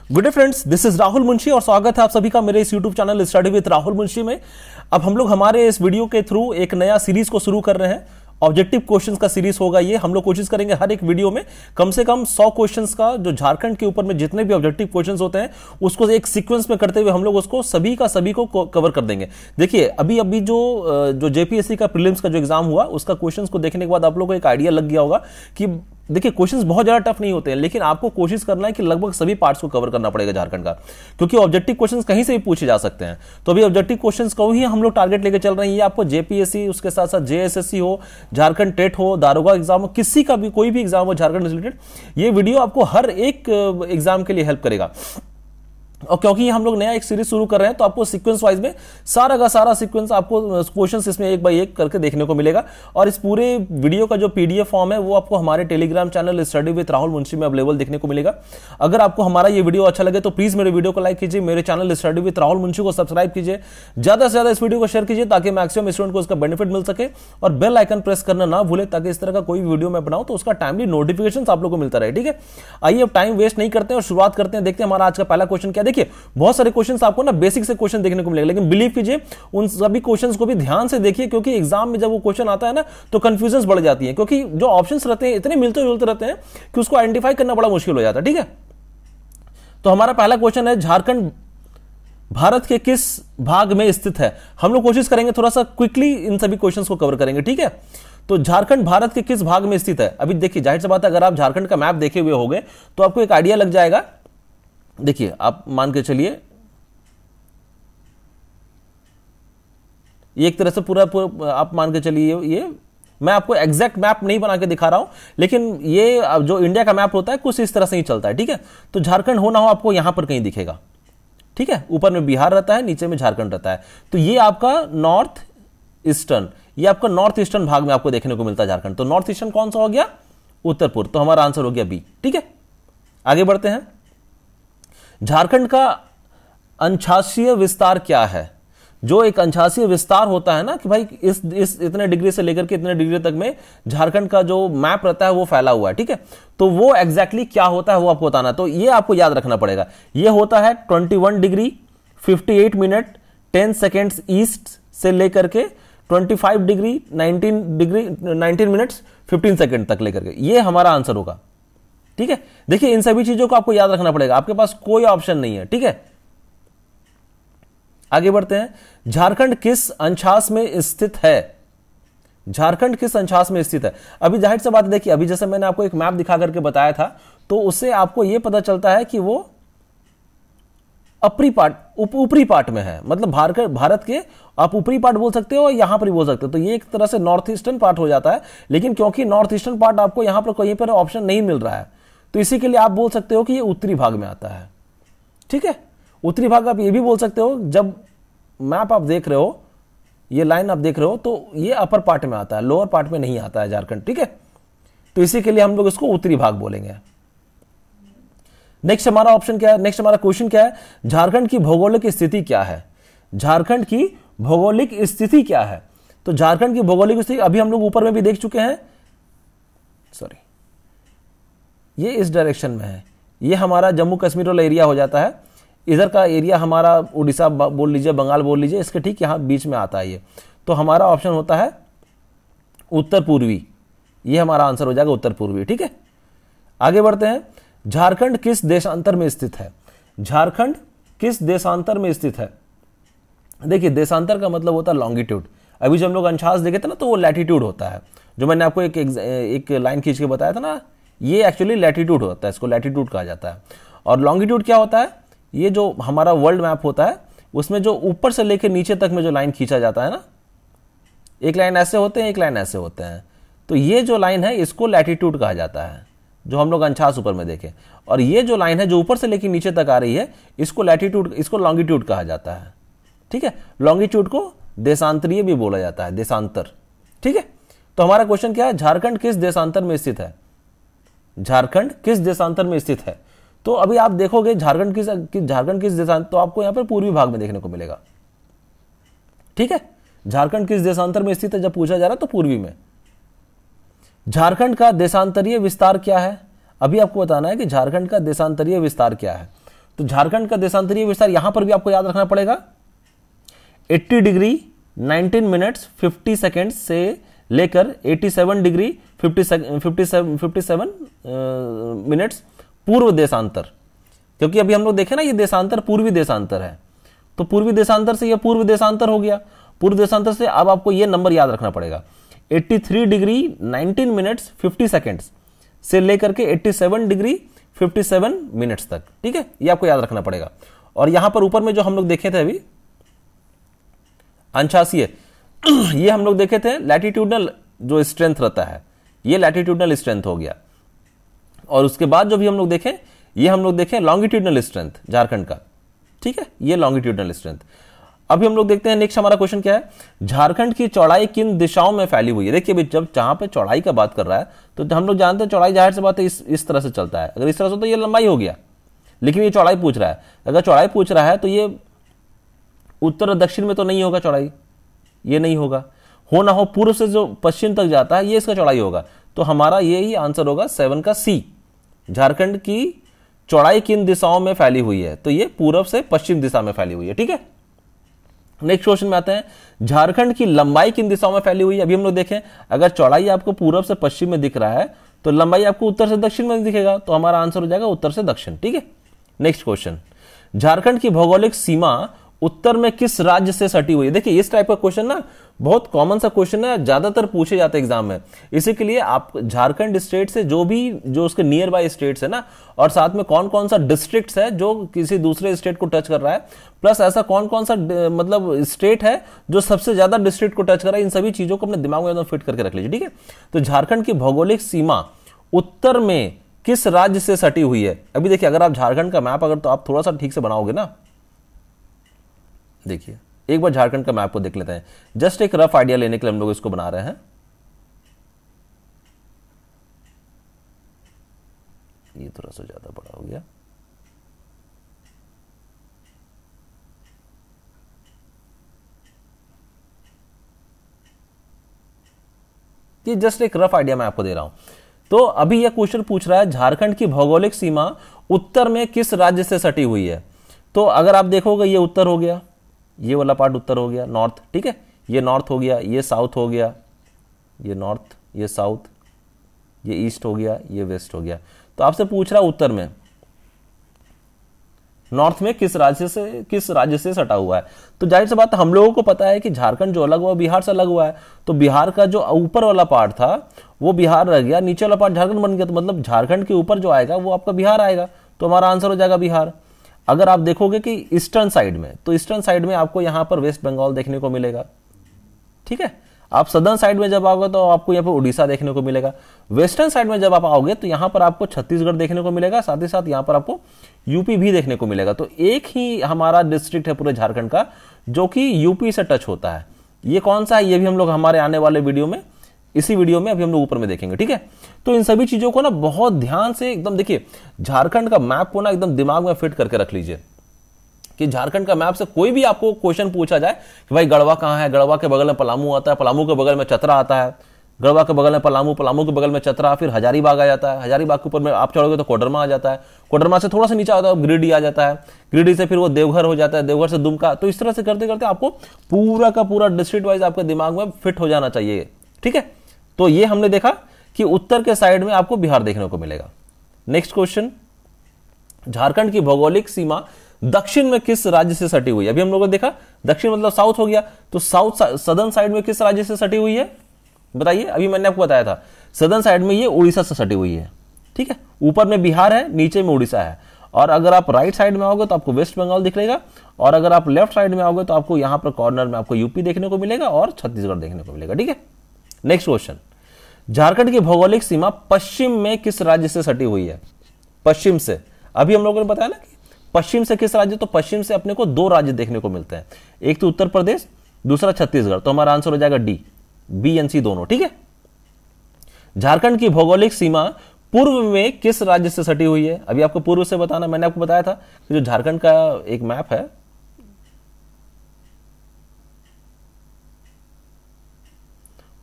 Good day friends, this is Rahul Munshi और स्वागत है आप सभी का मेरे इस YouTube channel study with Rahul Munshi में। अब हम लोग हमारे इस वीडियो के थ्रू एक नया सीरीज को शुरू कर रहे हैं। ऑब्जेक्टिव क्वेश्चंस का सीरीज होगा ये। हम लोग कोशिश करेंगे हर एक वीडियो में कम से कम 100 क्वेश्चंस का, जो झारखंड के ऊपर में जितने भी ऑब्जेक्टिव क्वेश्चंस होते हैं उसको एक सीक्वेंस में करते हुए हम लोग उसको सभी को कवर कर देंगे। देखिए अभी जो जेपीएससी का प्रीलिम्स का जो एग्जाम हुआ उसका क्वेश्चंस को देखने के बाद आप लोगों को एक आइडिया लग गया होगा कि देखिए क्वेश्चंस बहुत ज्यादा टफ नहीं होते हैं, लेकिन आपको कोशिश करना है कि लगभग सभी पार्ट्स को कवर करना पड़ेगा झारखंड का, क्योंकि ऑब्जेक्टिव क्वेश्चंस कहीं से भी पूछे जा सकते हैं। तो अभी ऑब्जेक्टिव क्वेश्चंस को ही हम लोग टारगेट लेके चल रहे हैं। ये आपको जेपीएससी, उसके साथ साथ जेएसएससी हो, झारखंड टेट हो, दारोगा एग्जाम हो, किसी का भी कोई भी एग्जाम हो झारखंड रिलेटेड, ये वीडियो आपको हर एक एग्जाम के लिए हेल्प करेगा। और क्योंकि हम लोग नया एक सीरीज शुरू कर रहे हैं तो आपको सीक्वेंस वाइज में सारा का सारा सीक्वेंस आपको क्वेश्चंस इसमें एक बाय एक करके देखने को मिलेगा। और इस पूरे वीडियो का जो पीडीएफ फॉर्म है वो आपको हमारे Telegram channel study with Rahul Munshi में अवेलेबल देखने को मिलेगा। अगर आपको हमारा ये वीडियो अच्छा लगे तो प्लीज मेरे वीडियो को लाइक कीजिए, मेरे channel study with Rahul Munshi को सब्सक्राइब कीजिए, ज्यादा से ज्यादा इस वीडियो को शेयर कीजिए ताकि मैक्सिमम स्टूडेंट को इसका बेनिफिट मिल सके। और बेल आइकन प्रेस करना ना भूले ताकि इस तरह का कोई वीडियो मैं बनाऊं तो उसका टाइमली नोटिफिकेशन आप लोग को मिलता रहे। ठीक है, आइए अब टाइम वेस्ट नहीं करते और शुरुआत करते हैं। देखते हैं हमारा आज का पहला क्वेश्चन क्या। देखिए बहुत सारे क्वेश्चंस आपको ना बेसिक से क्वेश्चन देखने को मिलेगा, लेकिन बिलीव कीजिए उन सभी क्वेश्चंस को भी ध्यान से देखिए, क्योंकि एग्जाम में जब वो क्वेश्चन आता है ना तो कंफ्यूजन बढ़ जाती है, क्योंकि जो ऑप्शंस रहते हैं इतने मिलते जुलते रहते हैं कि उसको आइडेंटिफाई करना बड़ा मुश्किल हो जाता है। ठीक है, तो हमारा पहला क्वेश्चन है, झारखंड भारत के किस भाग में स्थित है। हम लोग कोशिश करेंगे थोड़ा सा क्विकली इन सभी क्वेश्चंस को कवर करेंगे। ठीक है, तो झारखंड भारत के किस भाग में स्थित है। अभी देखिए जाहिर सी बात है, अगर आप झारखंड का मैप देखे हुए होंगे तो आपको एक आइडिया लग जाएगा। देखिए आप मान के चलिए एक तरह से पूरा आप मान के चलिए, ये मैं आपको एग्जैक्ट मैप नहीं बना के दिखा रहा हूं, लेकिन ये जो इंडिया का मैप होता है कुछ इस तरह से ही चलता है। ठीक है, तो झारखंड हो ना हो आपको यहां पर कहीं दिखेगा। ठीक है, ऊपर में बिहार रहता है, नीचे में झारखंड रहता है। तो ये आपका नॉर्थ ईस्टर्न, ये आपका नॉर्थ ईस्टर्न भाग में आपको देखने को मिलता है झारखंड। तो नॉर्थ ईस्टर्न कौन सा हो गया, उत्तर पूर्व। तो हमारा आंसर हो गया बी। ठीक है, आगे बढ़ते हैं। झारखंड का अंशांशीय विस्तार क्या है। जो एक अंशांशीय विस्तार होता है ना कि भाई इस इतने डिग्री से लेकर के इतने डिग्री तक में झारखंड का जो मैप रहता है वो फैला हुआ है। ठीक है, तो वो एग्जैक्टली क्या होता है वो आपको बताना है। तो ये आपको याद रखना पड़ेगा। ये होता है 21 डिग्री 58 मिनट 10 सेकेंड्स ईस्ट से लेकर के 25 डिग्री 19 मिनट्स 15 सेकेंड तक लेकर के, ये हमारा आंसर होगा। ठीक है, देखिए इन सभी चीजों को आपको याद रखना पड़ेगा, आपके पास कोई ऑप्शन नहीं है। ठीक है, आगे बढ़ते हैं। झारखंड किस अंशांश में स्थित है। झारखंड किस अंशांश में स्थित है। अभी जाहिर सी बात है, देखिए अभी जैसे मैंने आपको एक मैप दिखा करके बताया था तो उससे आपको यह पता चलता है कि वो ऊपरी पार्ट में है। मतलब भारत के आप ऊपरी पार्ट बोल सकते हो, यहां पर भी बोल सकते हो। तो ये एक तरह से नॉर्थ ईस्टर्न पार्ट हो जाता है, लेकिन क्योंकि नॉर्थ ईस्टर्न पार्ट आपको यहां पर कहीं पर ऑप्शन नहीं मिल रहा है तो इसी के लिए आप बोल सकते हो कि ये उत्तरी भाग में आता है। ठीक है, उत्तरी भाग आप ये भी बोल सकते हो, जब मैप आप देख रहे हो, ये लाइन आप देख रहे हो तो ये अपर पार्ट में आता है, लोअर पार्ट में नहीं आता है झारखंड। ठीक है, तो इसी के लिए हम लोग इसको उत्तरी भाग बोलेंगे। नेक्स्ट हमारा ऑप्शन क्या है, नेक्स्ट हमारा क्वेश्चन क्या है, झारखंड की भौगोलिक स्थिति क्या है। झारखंड की भौगोलिक स्थिति क्या है। तो झारखंड की भौगोलिक स्थिति अभी हम लोग ऊपर में भी देख चुके हैं, सॉरी ये इस डायरेक्शन में है, ये हमारा जम्मू कश्मीर वाला एरिया हो जाता है। इधर का एरिया हमारा उड़ीसा बोल लीजिए, बंगाल बोल लीजिए, इसके ठीक यहां बीच में आता है ये। तो हमारा ऑप्शन होता है उत्तर पूर्वी, ये हमारा आंसर हो जाएगा उत्तर पूर्वी। ठीक है, आगे बढ़ते हैं। झारखंड किस देशांतर में स्थित है। झारखंड किस देशांतर में स्थित है। देखिए देशांतर का मतलब होता है लॉन्गिट्यूड। अभी जब हम लोग अंशांश देखे थे ना तो वो लैटिट्यूड होता है। जो मैंने आपको एक लाइन खींच के बताया था ना, ये एक्चुअली लैटिट्यूड होता है, इसको लैटिट्यूड कहा जाता है। और लॉन्गिट्यूड क्या होता है, ये जो हमारा वर्ल्ड मैप होता है उसमें जो ऊपर से लेकर नीचे तक में जो लाइन खींचा जाता है ना, एक लाइन ऐसे होते हैं, एक लाइन ऐसे होते हैं, तो ये जो लाइन है इसको लैटिट्यूड कहा जाता है, जो हम लोग अंशांश ऊपर में देखें। और ये जो लाइन है जो ऊपर से लेकर नीचे तक आ रही है इसको लैटिट्यूड, इसको लॉन्गिट्यूड कहा जाता है। ठीक है, लॉन्गिट्यूड को देशांतरीय भी बोला जाता है, देशांतर। ठीक है, तो हमारा क्वेश्चन क्या है, झारखंड किस देशांतर में स्थित है। झारखंड किस देशांतर में स्थित है। तो अभी आप देखोगे झारखंड किस देशांतर, तो आपको यहां पर पूर्वी भाग में देखने को मिलेगा। ठीक है, झारखंड किस देशांतर में स्थित है जब पूछा जा रहा है तो पूर्वी में। झारखंड का देशांतरीय विस्तार क्या है, अभी आपको बताना है कि झारखंड का देशांतरीय विस्तार क्या है। तो झारखंड का देशांतरीय विस्तार यहां पर भी आपको याद रखना पड़ेगा 80 डिग्री 19 मिनट्स 50 सेकेंड से लेकर 87 डिग्री 57 मिनट्स पूर्व देशांतर, क्योंकि अभी हम लोग देखें ना ये देशांतर पूर्वी देशांतर है, तो पूर्वी देशांतर से ये पूर्व देशांतर हो गया, पूर्व देशांतर से अब आपको ये नंबर याद रखना पड़ेगा 83 डिग्री 19 मिनट्स 50 सेकेंड्स से लेकर के 87 डिग्री 57 मिनट्स तक। ठीक है, ये आपको याद रखना पड़ेगा। और यहां पर ऊपर में जो हम लोग देखे थे अभी अंशासीय, ये हम लोग देखे थे लैटिट्यूडनल जो स्ट्रेंथ रहता है, ये लैटिट्यूडनल स्ट्रेंथ हो गया। और उसके बाद जो भी हम लोग देखें, ये हम लोग देखें लॉन्गिट्यूडनल स्ट्रेंथ झारखंड का। ठीक है, ये लॉन्गिट्यूडनल स्ट्रेंथ। अभी हम लोग देखते हैं नेक्स्ट हमारा क्वेश्चन क्या है, झारखंड की चौड़ाई किन दिशाओं में फैली हुई है। देखिए अभी जब जहां पे चौड़ाई का बात कर रहा है तो हम लोग जानते हैं चौड़ाई जाहिर सी बात है इस तरह से चलता है, अगर इस तरह से तो ये लंबाई हो गया, लेकिन ये चौड़ाई पूछ रहा है। अगर चौड़ाई पूछ रहा है तो ये उत्तर और दक्षिण में तो नहीं होगा चौड़ाई, ये नहीं होगा, हो ना हो पूर्व से जो पश्चिम तक जाता है ये इसका चौड़ाई होगा। तो हमारा ये ही आंसर होगा 7 का सी। झारखंड की चौड़ाई किन दिशाओं में फैली हुई है, तो ये पूर्व से पश्चिम दिशा में फैली हुई है। ठीक है, नेक्स्ट क्वेश्चन में आते हैं, झारखंड की लंबाई किन दिशाओं में फैली हुई है। अभी हम लोग देखें अगर चौड़ाई आपको पूर्व से पश्चिम में दिख रहा है तो लंबाई आपको उत्तर से दक्षिण में दिखेगा, तो हमारा आंसर हो जाएगा उत्तर से दक्षिण। ठीक है, नेक्स्ट क्वेश्चन, झारखंड की भौगोलिक सीमा उत्तर में किस राज्य से सटी हुई है। देखिए इस टाइप का क्वेश्चन ना बहुत कॉमन सा क्वेश्चन है, ज्यादातर पूछे जाते हैं एग्जाम में। इसी के लिए आप झारखंड स्टेट से जो उसके नियर बाय स्टेट्स है ना, और साथ में कौन कौन सा डिस्ट्रिक्ट्स है जो किसी दूसरे स्टेट को टच कर रहा है, प्लस ऐसा कौन कौन सा मतलब स्टेट है जो सबसे ज्यादा डिस्ट्रिक्ट को टच कर रहा है, इन सभी चीजों को अपने दिमाग में एकदम फिट करके रख लीजिए। ठीक है, तो झारखंड की भौगोलिक सीमा उत्तर में किस राज्य से सटी हुई है। अभी देखिए अगर आप झारखंड का मैप अगर तो आप थोड़ा सा ठीक से बनाओगे ना, देखिए एक बार झारखंड का मैप को देख लेते हैं, जस्ट एक रफ आइडिया लेने के लिए हम लोग इसको बना रहे हैं। ये थोड़ा सा ज्यादा बड़ा हो गया, ये जस्ट एक रफ आइडिया मैं आपको दे रहा हूं। तो अभी यह क्वेश्चन पूछ रहा है झारखंड की भौगोलिक सीमा उत्तर में किस राज्य से सटी हुई है। तो अगर आप देखोगे ये उत्तर हो गया, ये वाला पार्ट उत्तर हो गया, नॉर्थ। ठीक है, ये नॉर्थ हो गया, ये साउथ हो गया, ये नॉर्थ, ये साउथ, ये ईस्ट हो गया, ये वेस्ट हो गया। तो आपसे पूछ रहा उत्तर में, नॉर्थ में किस राज्य से सटा हुआ है। तो जाहिर सी बात हम लोगों को पता है कि झारखंड जो अलग हुआ बिहार से अलग हुआ है, तो बिहार का जो ऊपर वाला पार्ट था वो बिहार रह गया, नीचे वाला पार्ट झारखंड बन गया। तो मतलब झारखंड के ऊपर जो आएगा वो आपका बिहार आएगा, तो हमारा आंसर हो जाएगा बिहार। अगर आप देखोगे कि ईस्टर्न साइड में, तो ईस्टर्न साइड में आपको यहां पर वेस्ट बंगाल देखने को मिलेगा। ठीक है, आप सदर्न साइड में जब आओगे तो आपको यहाँ पर उड़ीसा देखने को मिलेगा। वेस्टर्न साइड में जब आप आओगे तो यहां पर आपको छत्तीसगढ़ देखने को मिलेगा, साथ ही साथ यहां पर आपको यूपी भी देखने को मिलेगा। तो एक ही हमारा डिस्ट्रिक्ट है पूरे झारखंड का जो कि यूपी से टच होता है। ये कौन सा है ये भी हम लोग हमारे आने वाले वीडियो में, इसी वीडियो में अभी हम लोग ऊपर में देखेंगे। ठीक है, तो इन सभी चीजों को ना बहुत ध्यान से एकदम देखिए, झारखंड का मैप को ना एकदम दिमाग में फिट करके रख लीजिए कि झारखंड का मैप से कोई भी आपको क्वेश्चन पूछा जाए कि भाई गढ़वा कहां है, गढ़वा के बगल में पलामू आता है, पलामू के बगल में चतरा आता है, गढ़वा के बगल में पलामू, पलामू के बगल में चतरा, फिर हजारीबाग आ जाता है, हजारीबाग के ऊपर में आप चढ़ोगे तो कोडरमा आ जाता है, कोडरमा से थोड़ा सा नीचे आता है गिरिडीह आ जाता है, गिरिडीह से फिर वो देवघर हो जाता है, देवघर से दुमका। तो इस तरह से करते करते आपको पूरा का पूरा डिस्ट्रिक्ट वाइज आपके दिमाग में फिट हो जाना चाहिए। ठीक है, तो ये हमने देखा कि उत्तर के साइड में आपको बिहार देखने को मिलेगा। नेक्स्ट क्वेश्चन, झारखंड की भौगोलिक सीमा दक्षिण में किस राज्य से सटी हुई है। अभी हम लोगों ने देखा दक्षिण मतलब साउथ हो गया, तो साउथ सदर्न साइड में किस राज्य से सटी हुई है बताइए। अभी मैंने आपको बताया था सदर्न साइड में ये उड़ीसा से सटी हुई है। ठीक है, ऊपर में बिहार है, नीचे में उड़ीसा है। और अगर आप राइट साइड में आओगे तो आपको वेस्ट बंगाल दिखेगा, और अगर आप लेफ्ट साइड में आओगे तो आपको यहां पर कॉर्नर में आपको यूपी देखने को मिलेगा और छत्तीसगढ़ देखने को मिलेगा। ठीक है, नेक्स्ट क्वेश्चन, झारखंड की भौगोलिक सीमा पश्चिम में किस राज्य से सटी हुई है। पश्चिम से अभी हम लोगों ने बताया ना कि पश्चिम से किस राज्य, तो पश्चिम से अपने को दो राज्य देखने को मिलते हैं, एक तो उत्तर प्रदेश, दूसरा छत्तीसगढ़। तो हमारा आंसर हो जाएगा डी, बी एंड सी दोनों। ठीक है, झारखंड की भौगोलिक सीमा पूर्व में किस राज्य से सटी हुई है। अभी आपको पूर्व से बताना, मैंने आपको बताया था कि जो झारखंड का एक मैप है,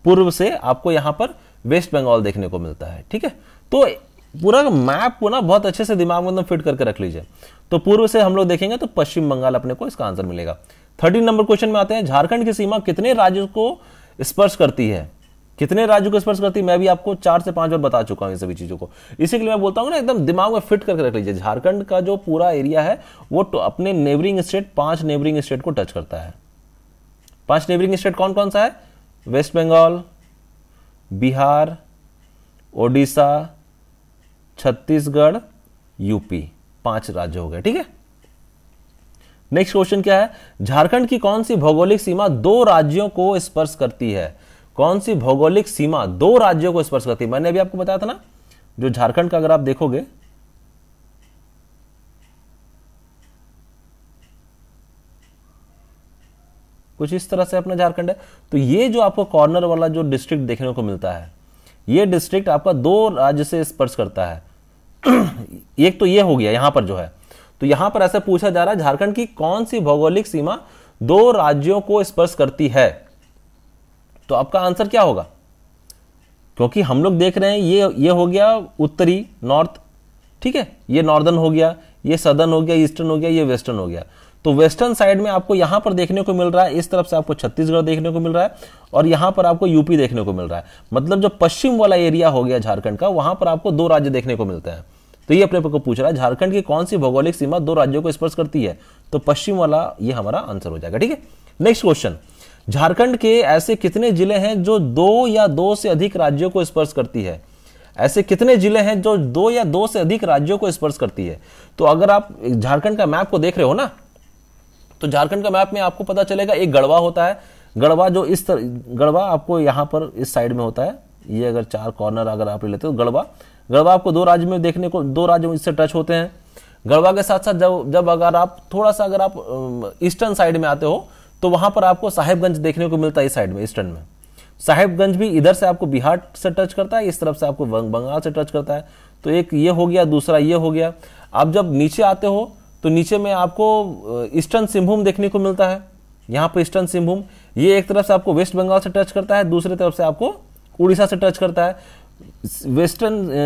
पूर्व से आपको यहां पर वेस्ट बंगाल देखने को मिलता है। ठीक है, तो पूरा मैप को ना बहुत अच्छे से दिमाग में एकदम फिट करके रख लीजिए। तो पूर्व से हम लोग देखेंगे तो पश्चिम बंगाल अपने को इसका आंसर मिलेगा। 13 नंबर क्वेश्चन में आते हैं, झारखंड की सीमा कितने राज्यों को स्पर्श करती है? कितने राज्यों को स्पर्श करती है? मैं भी आपको 4 से 5 बार बता चुका हूं ये सभी चीजों को। इसी के लिए मैं बोलता हूं ना, एकदम दिमाग में फिट करके रख लीजिए। झारखंड का जो पूरा एरिया है वो तो अपने नेबरिंग स्टेट, 5 नेबरिंग स्टेट को टच करता है। 5 नेबरिंग स्टेट कौन कौन सा है? वेस्ट बंगाल, बिहार, ओडिशा, छत्तीसगढ़, यूपी, 5 राज्य हो गए। ठीक है, नेक्स्ट क्वेश्चन क्या है? झारखंड की कौन सी भौगोलिक सीमा 2 राज्यों को स्पर्श करती है? कौन सी भौगोलिक सीमा 2 राज्यों को स्पर्श करती है? मैंने अभी आपको बताया था ना, जो झारखंड का अगर आप देखोगे, कुछ इस तरह से अपना झारखंड है। तो ये जो आपको कॉर्नर वाला जो डिस्ट्रिक्ट देखने को मिलता है, ये डिस्ट्रिक्ट आपका 2 राज्य से स्पर्श करता है। एक तो ये हो गया यहां पर जो है, तो यहां पर ऐसा पूछा जा रहा है झारखंड की कौन सी भौगोलिक सीमा 2 राज्यों को स्पर्श करती है? तो आपका आंसर क्या होगा? क्योंकि हम लोग देख रहे हैं ये हो गया उत्तरी, नॉर्थ, ठीक है, ये नॉर्दर्न हो गया, ये सदर्न हो गया, ईस्टर्न हो गया, ये वेस्टर्न हो गया। तो वेस्टर्न साइड में आपको यहां पर देखने को मिल रहा है, इस तरफ से आपको छत्तीसगढ़ देखने को मिल रहा है, और यहां पर आपको यूपी देखने को मिल रहा है। मतलब जो पश्चिम वाला एरिया हो गया झारखंड का, वहां पर आपको 2 राज्य देखने को मिलते हैं। तो ये अपने को पूछ रहा है झारखंड की कौन सी भौगोलिक सीमा 2 राज्यों को स्पर्श करती है? तो पश्चिम वाला ये हमारा आंसर हो जाएगा। ठीक है, नेक्स्ट क्वेश्चन, झारखंड के ऐसे कितने जिले हैं जो 2 या 2 से अधिक राज्यों को स्पर्श करती है? ऐसे कितने जिले हैं जो 2 या 2 से अधिक राज्यों को स्पर्श करती है? तो अगर आप झारखंड का मैप को देख रहे हो ना, तो झारखंड का मैप में आपको पता चलेगा एक गढ़वा होता है। गढ़वा जो इस गढ़वा आपको यहां पर इस साइड में होता है, ये अगर 4 कॉर्नर अगर आप ले लेते हो, गढ़वा आपको 2 राज्य में देखने को, 2 राज्य इससे टच होते हैं। गढ़वा के साथ साथ जब अगर आप थोड़ा सा अगर आप ईस्टर्न साइड में आते हो, तो वहां पर आपको साहेबगंज देखने को मिलता है। इस साइड में ईस्टर्न में साहेबगंज भी इधर से आपको बिहार से टच करता है, इस तरफ से आपको बंगाल से टच करता है। तो एक ये हो गया, दूसरा ये हो गया। आप जब नीचे आते हो तो नीचे में आपको ईस्टर्न सिंहभूम देखने को मिलता है। यहाँ पर ईस्टर्न सिंहभूम, ये एक तरफ से आपको वेस्ट बंगाल से टच करता है, दूसरी तरफ से आपको उड़ीसा से टच करता है।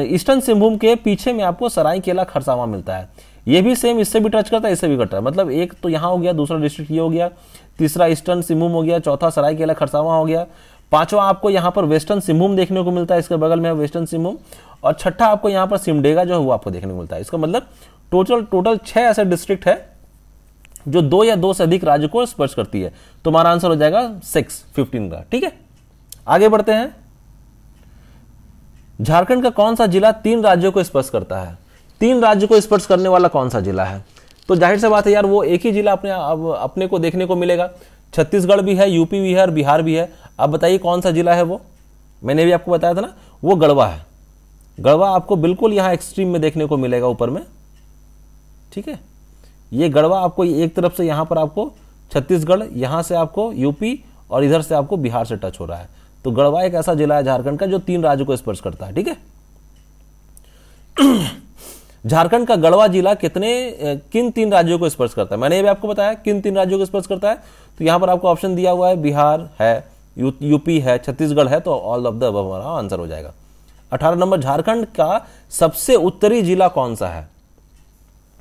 ईस्टर्न सिंहभूम के पीछे में आपको सरायकेला खरसावां मिलता है, ये भी सेम इससे भी टच करता है, इससे भी कटता है। मतलब एक तो यहाँ हो गया, दूसरा डिस्ट्रिक्ट ये हो गया, तीसरा ईस्टर्न सिंहभूम हो गया, चौथा सरायकेला खरसावां हो गया, 5वां आपको यहाँ पर वेस्टर्न सिंहभूम देखने को मिलता है, इसके बगल में है वेस्टर्न सिंहभूम, और 6ठा आपको यहाँ पर सिमडेगा जो है वो आपको देखने को मिलता है। इसका मतलब टोटल 6 ऐसे डिस्ट्रिक्ट है जो 2 या 2 से अधिक राज्य को स्पर्श करती है। तो हमारा आंसर हो जाएगा 15 का। ठीक है, आगे बढ़ते हैं। झारखंड का कौन सा जिला 3 राज्यों को स्पर्श करता है? 3 राज्य को स्पर्श करने वाला कौन सा जिला है? तो जाहिर सी बात है यार, वो एक ही जिला अपने को देखने को मिलेगा। छत्तीसगढ़ भी है, यूपी भी है और बिहार भी है। आप बताइए कौन सा जिला है वो? मैंने भी आपको बताया था ना, वो गढ़वा है। गढ़वा आपको बिल्कुल यहाँ एक्सट्रीम में देखने को मिलेगा ऊपर में। ठीक है, ये गढ़वा आपको एक तरफ से यहाँ पर आपको छत्तीसगढ़, यहाँ से आपको यूपी और इधर से आपको बिहार से टच हो रहा है। तो गढ़वा एक ऐसा जिला है झारखंड का जो 3 राज्यों को स्पर्श करता है। ठीक है, झारखंड का गढ़वा जिला किन 3 राज्यों को स्पर्श करता है? मैंने ये भी आपको बताया किन 3 राज्यों को स्पर्श करता है। तो यहां पर आपको ऑप्शन दिया हुआ है, बिहार है, यूपी है, छत्तीसगढ़ है। तो ऑल ऑफ द अबव हमारा आंसर हो जाएगा। 18 नंबर, झारखंड का सबसे उत्तरी जिला कौन सा है?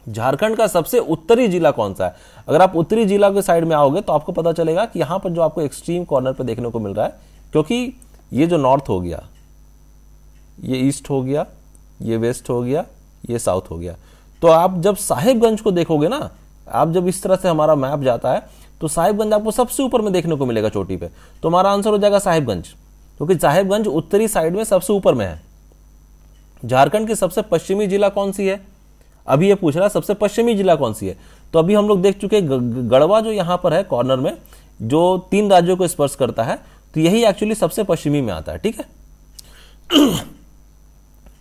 झारखंड का सबसे उत्तरी जिला कौन सा है? अगर आप उत्तरी जिला के साइड में आओगे तो आपको पता चलेगा कि यहां पर जो आपको एक्सट्रीम कॉर्नर पर देखने को मिल रहा है, क्योंकि ये जो नॉर्थ हो गया, ये ईस्ट हो गया, ये वेस्ट हो गया, ये साउथ हो गया। तो आप जब साहिबगंज को देखोगे ना, आप जब इस तरह से हमारा मैप जाता है तो साहिबगंज आपको सबसे ऊपर में देखने को मिलेगा चोटी पे। तो हमारा आंसर हो जाएगा साहिबगंज, क्योंकि साहिबगंज उत्तरी साइड में सबसे ऊपर में है। झारखंड की सबसे पश्चिमी जिला कौन सी है? अभी ये पूछ रहा है सबसे पश्चिमी जिला कौन सी है। तो अभी हम लोग देख चुके गढ़वा जो यहां पर है कॉर्नर में, जो 3 राज्यों को स्पर्श करता है, तो यही एक्चुअली सबसे पश्चिमी में आता है। ठीक है,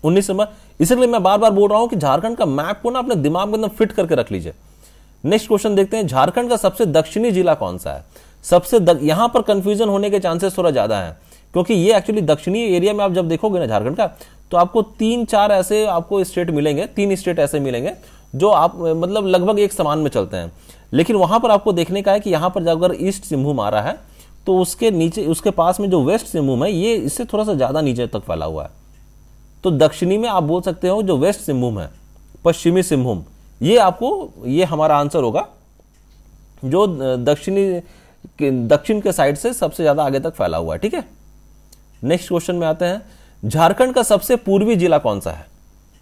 19 नंबर, इसलिए मैं बार बार बोल रहा हूं कि झारखंड का मैप को ना अपने दिमाग में एकदम फिट करके रख लीजिए। नेक्स्ट क्वेश्चन देखते हैं, झारखंड का सबसे दक्षिणी जिला कौन सा है? यहां पर कंफ्यूजन होने के चांसेस थोड़ा ज्यादा है, क्योंकि ये एक्चुअली दक्षिणी एरिया में आप जब देखोगे ना झारखंड का, तो आपको 3-4 ऐसे आपको स्टेट मिलेंगे, 3 स्टेट ऐसे मिलेंगे जो आप मतलब लगभग एक समान में चलते हैं। लेकिन वहां पर आपको देखने का है कि यहां पर जब अगर ईस्ट सिंहभूम आ रहा है तो उसके नीचे, उसके पास में जो वेस्ट सिंहभूम है, ये इससे थोड़ा सा ज्यादा नीचे तक फैला हुआ है। तो दक्षिणी में आप बोल सकते हो जो वेस्ट सिंहभूम है, पश्चिमी सिंहभूम, ये हमारा आंसर होगा, जो दक्षिण के साइड से सबसे ज्यादा आगे तक फैला हुआ है। ठीक है, नेक्स्ट क्वेश्चन में आते हैं। झारखंड का सबसे पूर्वी जिला कौन सा है?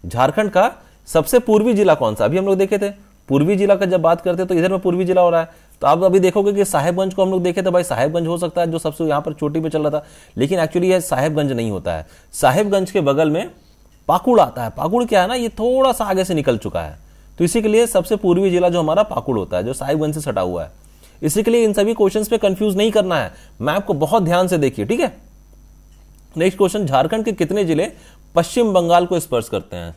झारखंड का सबसे पूर्वी जिला कौन सा? अभी हम लोग देखे थे पूर्वी जिला का जब बात करते हैं तो इधर में पूर्वी जिला हो रहा है। तो आप अभी देखोगे कि साहेबगंज को हम लोग देखे थे, भाई साहेबगंज हो सकता है जो सबसे यहाँ पर चोटी पे चल रहा था, लेकिन एक्चुअली यह साहेबगंज नहीं होता है। साहेबगंज के बगल में पाकुड़ आता है। पाकुड़ क्या है ना, ये थोड़ा सा आगे से निकल चुका है, तो इसी के लिए सबसे पूर्वी जिला जो हमारा पाकुड़ होता है, जो साहिबगंज से सटा हुआ है। इसी के लिए इन सभी क्वेश्चंस पे कंफ्यूज नहीं करना है, मैप को बहुत ध्यान से देखिए। ठीक है, नेक्स्ट क्वेश्चन, झारखंड के कितने जिले पश्चिम बंगाल को स्पर्श करते हैं?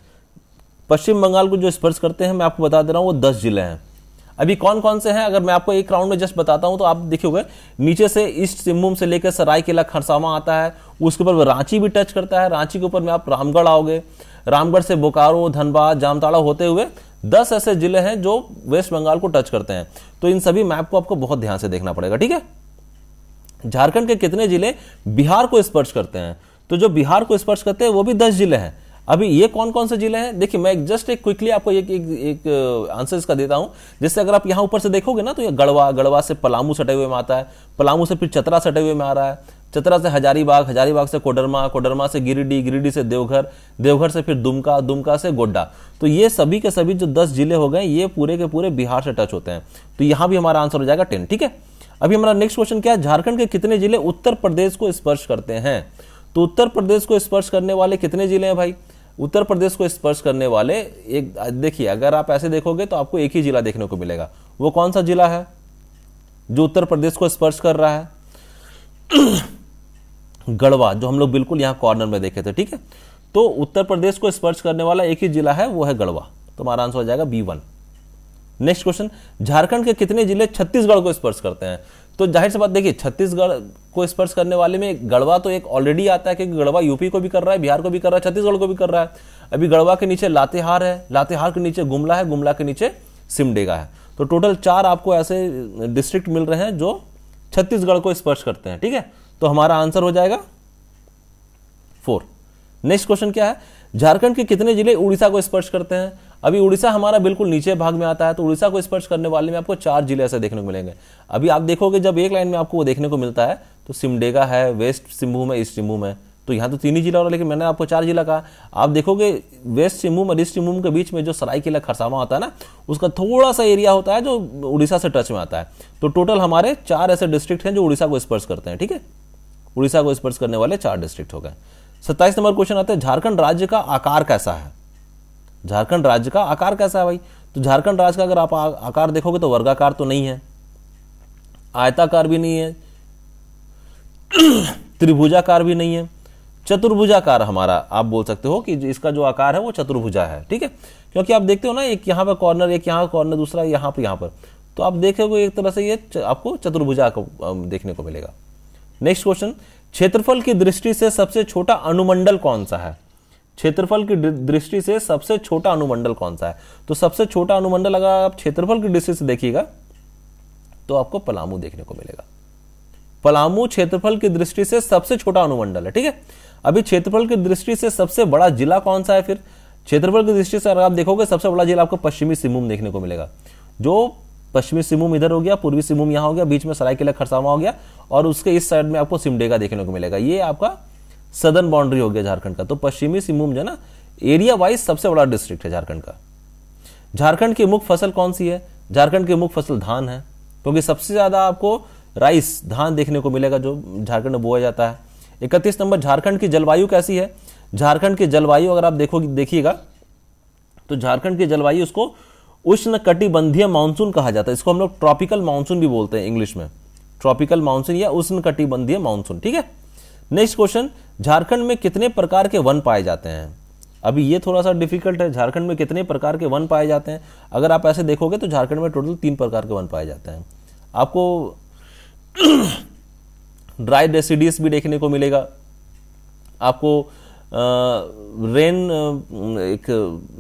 पश्चिम बंगाल को जो स्पर्श करते हैं मैं आपको बता दे रहा हूं, वो 10 जिले हैं। अभी कौन कौन से हैं अगर मैं आपको एक राउंड में जस्ट बताता हूं तो आप देखोगे नीचे से ईस्ट सिंहभूम से लेकर सरायकेला खरसावां आता है, उसके ऊपर रांची भी टच करता है, रांची के ऊपर में आप रामगढ़ आओगे, रामगढ़ से बोकारो, धनबाद, जामताड़ा होते हुए 10 ऐसे जिले हैं जो वेस्ट बंगाल को टच करते हैं। तो इन सभी मैप को आपको बहुत ध्यान से देखना पड़ेगा। ठीक है, झारखंड के कितने जिले बिहार को स्पर्श करते हैं? तो जो बिहार को स्पर्श करते हैं वो भी 10 जिले हैं। अभी ये कौन कौन से जिले हैं? देखिए मैं जस्ट एक क्विकली आपको एक आंसर इसका देता हूं। जैसे अगर आप यहां ऊपर से देखोगे ना तो ये गढ़वा से पलामू सटे हुए में आता है, पलामू से फिर चतरा सटे हुए में आ रहा है, चतरा से हजारीबाग, हजारीबाग से कोडरमा से गिरिडीह से देवघर से फिर दुमका से गोड्डा। तो ये सभी के सभी जो 10 जिले हो गए ये पूरे के पूरे बिहार से टच होते हैं। तो यहां भी हमारा आंसर हो जाएगा 10। ठीक है, अभी हमारा नेक्स्ट क्वेश्चन क्या है? झारखंड के कितने जिले उत्तर प्रदेश को स्पर्श करते हैं? तो उत्तर प्रदेश को स्पर्श करने वाले कितने जिले हैं भाई? उत्तर प्रदेश को स्पर्श करने वाले एक, देखिए अगर आप ऐसे देखोगे तो आपको एक ही जिला देखने को मिलेगा। वो कौन सा जिला है जो उत्तर प्रदेश को स्पर्श कर रहा है? गढ़वा, जो हम लोग बिल्कुल यहां कॉर्नर में देखे थे। ठीक है, तो उत्तर प्रदेश को स्पर्श करने वाला एक ही जिला है, वो है गढ़वा। तो हमारा आंसर हो जाएगा B1। नेक्स्ट क्वेश्चन, झारखंड के कितने जिले छत्तीसगढ़ को स्पर्श करते हैं? तो जाहिर सी बात, देखिए छत्तीसगढ़ को स्पर्श करने वाले में गढ़वा तो एक ऑलरेडी आता है, क्योंकि गढ़वा यूपी को भी कर रहा है, बिहार को भी कर रहा है, छत्तीसगढ़ को भी कर रहा है। अभी गढ़वा के नीचे लातेहार है, लातेहार के नीचे गुमला है, गुमला के नीचे सिमडेगा है। तो टोटल 4 आपको ऐसे डिस्ट्रिक्ट मिल रहे हैं जो छत्तीसगढ़ को स्पर्श करते हैं। ठीक है, तो हमारा आंसर हो जाएगा 4। नेक्स्ट क्वेश्चन क्या है? झारखंड के कितने जिले उड़ीसा को स्पर्श करते हैं? अभी उड़ीसा हमारा बिल्कुल नीचे भाग में आता है, तो उड़ीसा को स्पर्श करने वाले में आपको 4 जिले ऐसे देखने को मिलेंगे। अभी आप देखोगे जब एक लाइन में आपको वो देखने को मिलता है तो सिमडेगा है, वेस्ट सिंहभूम है, ईस्ट सिंहभूम है, तो यहाँ तो 3 ही जिला हो रहा है, लेकिन मैंने आपको 4 जिला कहा। आप देखोगे वेस्ट सिंहभूम और ईस्ट सिंहभूम के बीच में जो सरायकेला खरसावां होता है ना, उसका थोड़ा सा एरिया होता है जो उड़ीसा से टच में आता है। तो टोटल हमारे 4 ऐसे डिस्ट्रिक्ट हैं जो उड़ीसा को स्पर्श करते हैं। ठीक है, उड़ीसा को स्पर्श करने वाले 4 डिस्ट्रिक्ट हो गए। 27 नंबर क्वेश्चन आता है, झारखंड राज्य का आकार कैसा है? झारखंड राज्य का आकार कैसा है भाई? तो झारखंड राज्य का अगर आप आकार देखोगे तो वर्गाकार तो नहीं है, आयताकार भी नहीं है, त्रिभुजाकार भी नहीं है, चतुर्भुजाकार हमारा आप बोल सकते हो कि इसका जो आकार है वो चतुर्भुजा है। ठीक है, क्योंकि आप देखते हो ना, एक यहाँ पर कॉर्नर, एक यहाँ कॉर्नर, दूसरा यहाँ पर, तो आप देखोगे एक तरह से ये आपको चतुर्भुजा देखने को मिलेगा। नेक्स्ट क्वेश्चन, क्षेत्रफल की दृष्टि से सबसे छोटा अनुमंडल कौन सा है? क्षेत्रफल की दृष्टि से सबसे छोटा अनुमंडल कौन सा है? तो सबसे छोटा अनुमंडल अगर आप क्षेत्रफल की दृष्टि से देखिएगा तो आपको पलामू देखने को मिलेगा। पलामू क्षेत्रफल की दृष्टि से सबसे छोटा अनुमंडल है। ठीक है, अभी क्षेत्रफल की दृष्टि से सबसे बड़ा जिला कौन सा है? फिर क्षेत्रफल की दृष्टि से अगर आप देखोगे सबसे बड़ा जिला आपको पश्चिमी सिंहभूम देखने को मिलेगा। जो पश्चिमी सिंहभूम इधर हो गया, पूर्वी सिंहभूम यहां हो गया, बीच में सरायकेला खरसावां हो गया, और उसके इस साइड में आपको सिमडेगा देखने को मिलेगा। ये आपका सदर्न बाउंड्री हो गया झारखंड का। तो पश्चिमी सिंहभूम जो है ना, एरिया वाइज सबसे बड़ा डिस्ट्रिक्ट है झारखंड का। झारखंड की मुख्य फसल कौन सी है? झारखंड की मुख्य फसल धान है, क्योंकि सबसे ज्यादा आपको राइस, धान देखने को मिलेगा जो झारखंड में बोया जाता है। 31 नंबर, झारखंड की जलवायु कैसी है? झारखंड की जलवायु अगर आप देखिएगा तो झारखंड की जलवायु, उसको उष्ण कटिबंधीय मानसून कहा जाता है। इसको हम लोग ट्रॉपिकल मानसून भी बोलते हैं इंग्लिश में, ट्रॉपिकल मानसून या उष्ण कटिबंधीय मानसून। ठीक है, नेक्स्ट क्वेश्चन, झारखंड में कितने प्रकार के वन पाए जाते हैं? अभी ये थोड़ा सा डिफिकल्ट है, झारखंड में कितने प्रकार के वन पाए जाते हैं? अगर आप ऐसे देखोगे तो झारखंड में टोटल 3 प्रकार के वन पाए जाते हैं। आपको ड्राई डेसिडियस भी देखने को मिलेगा, आपको रेन एक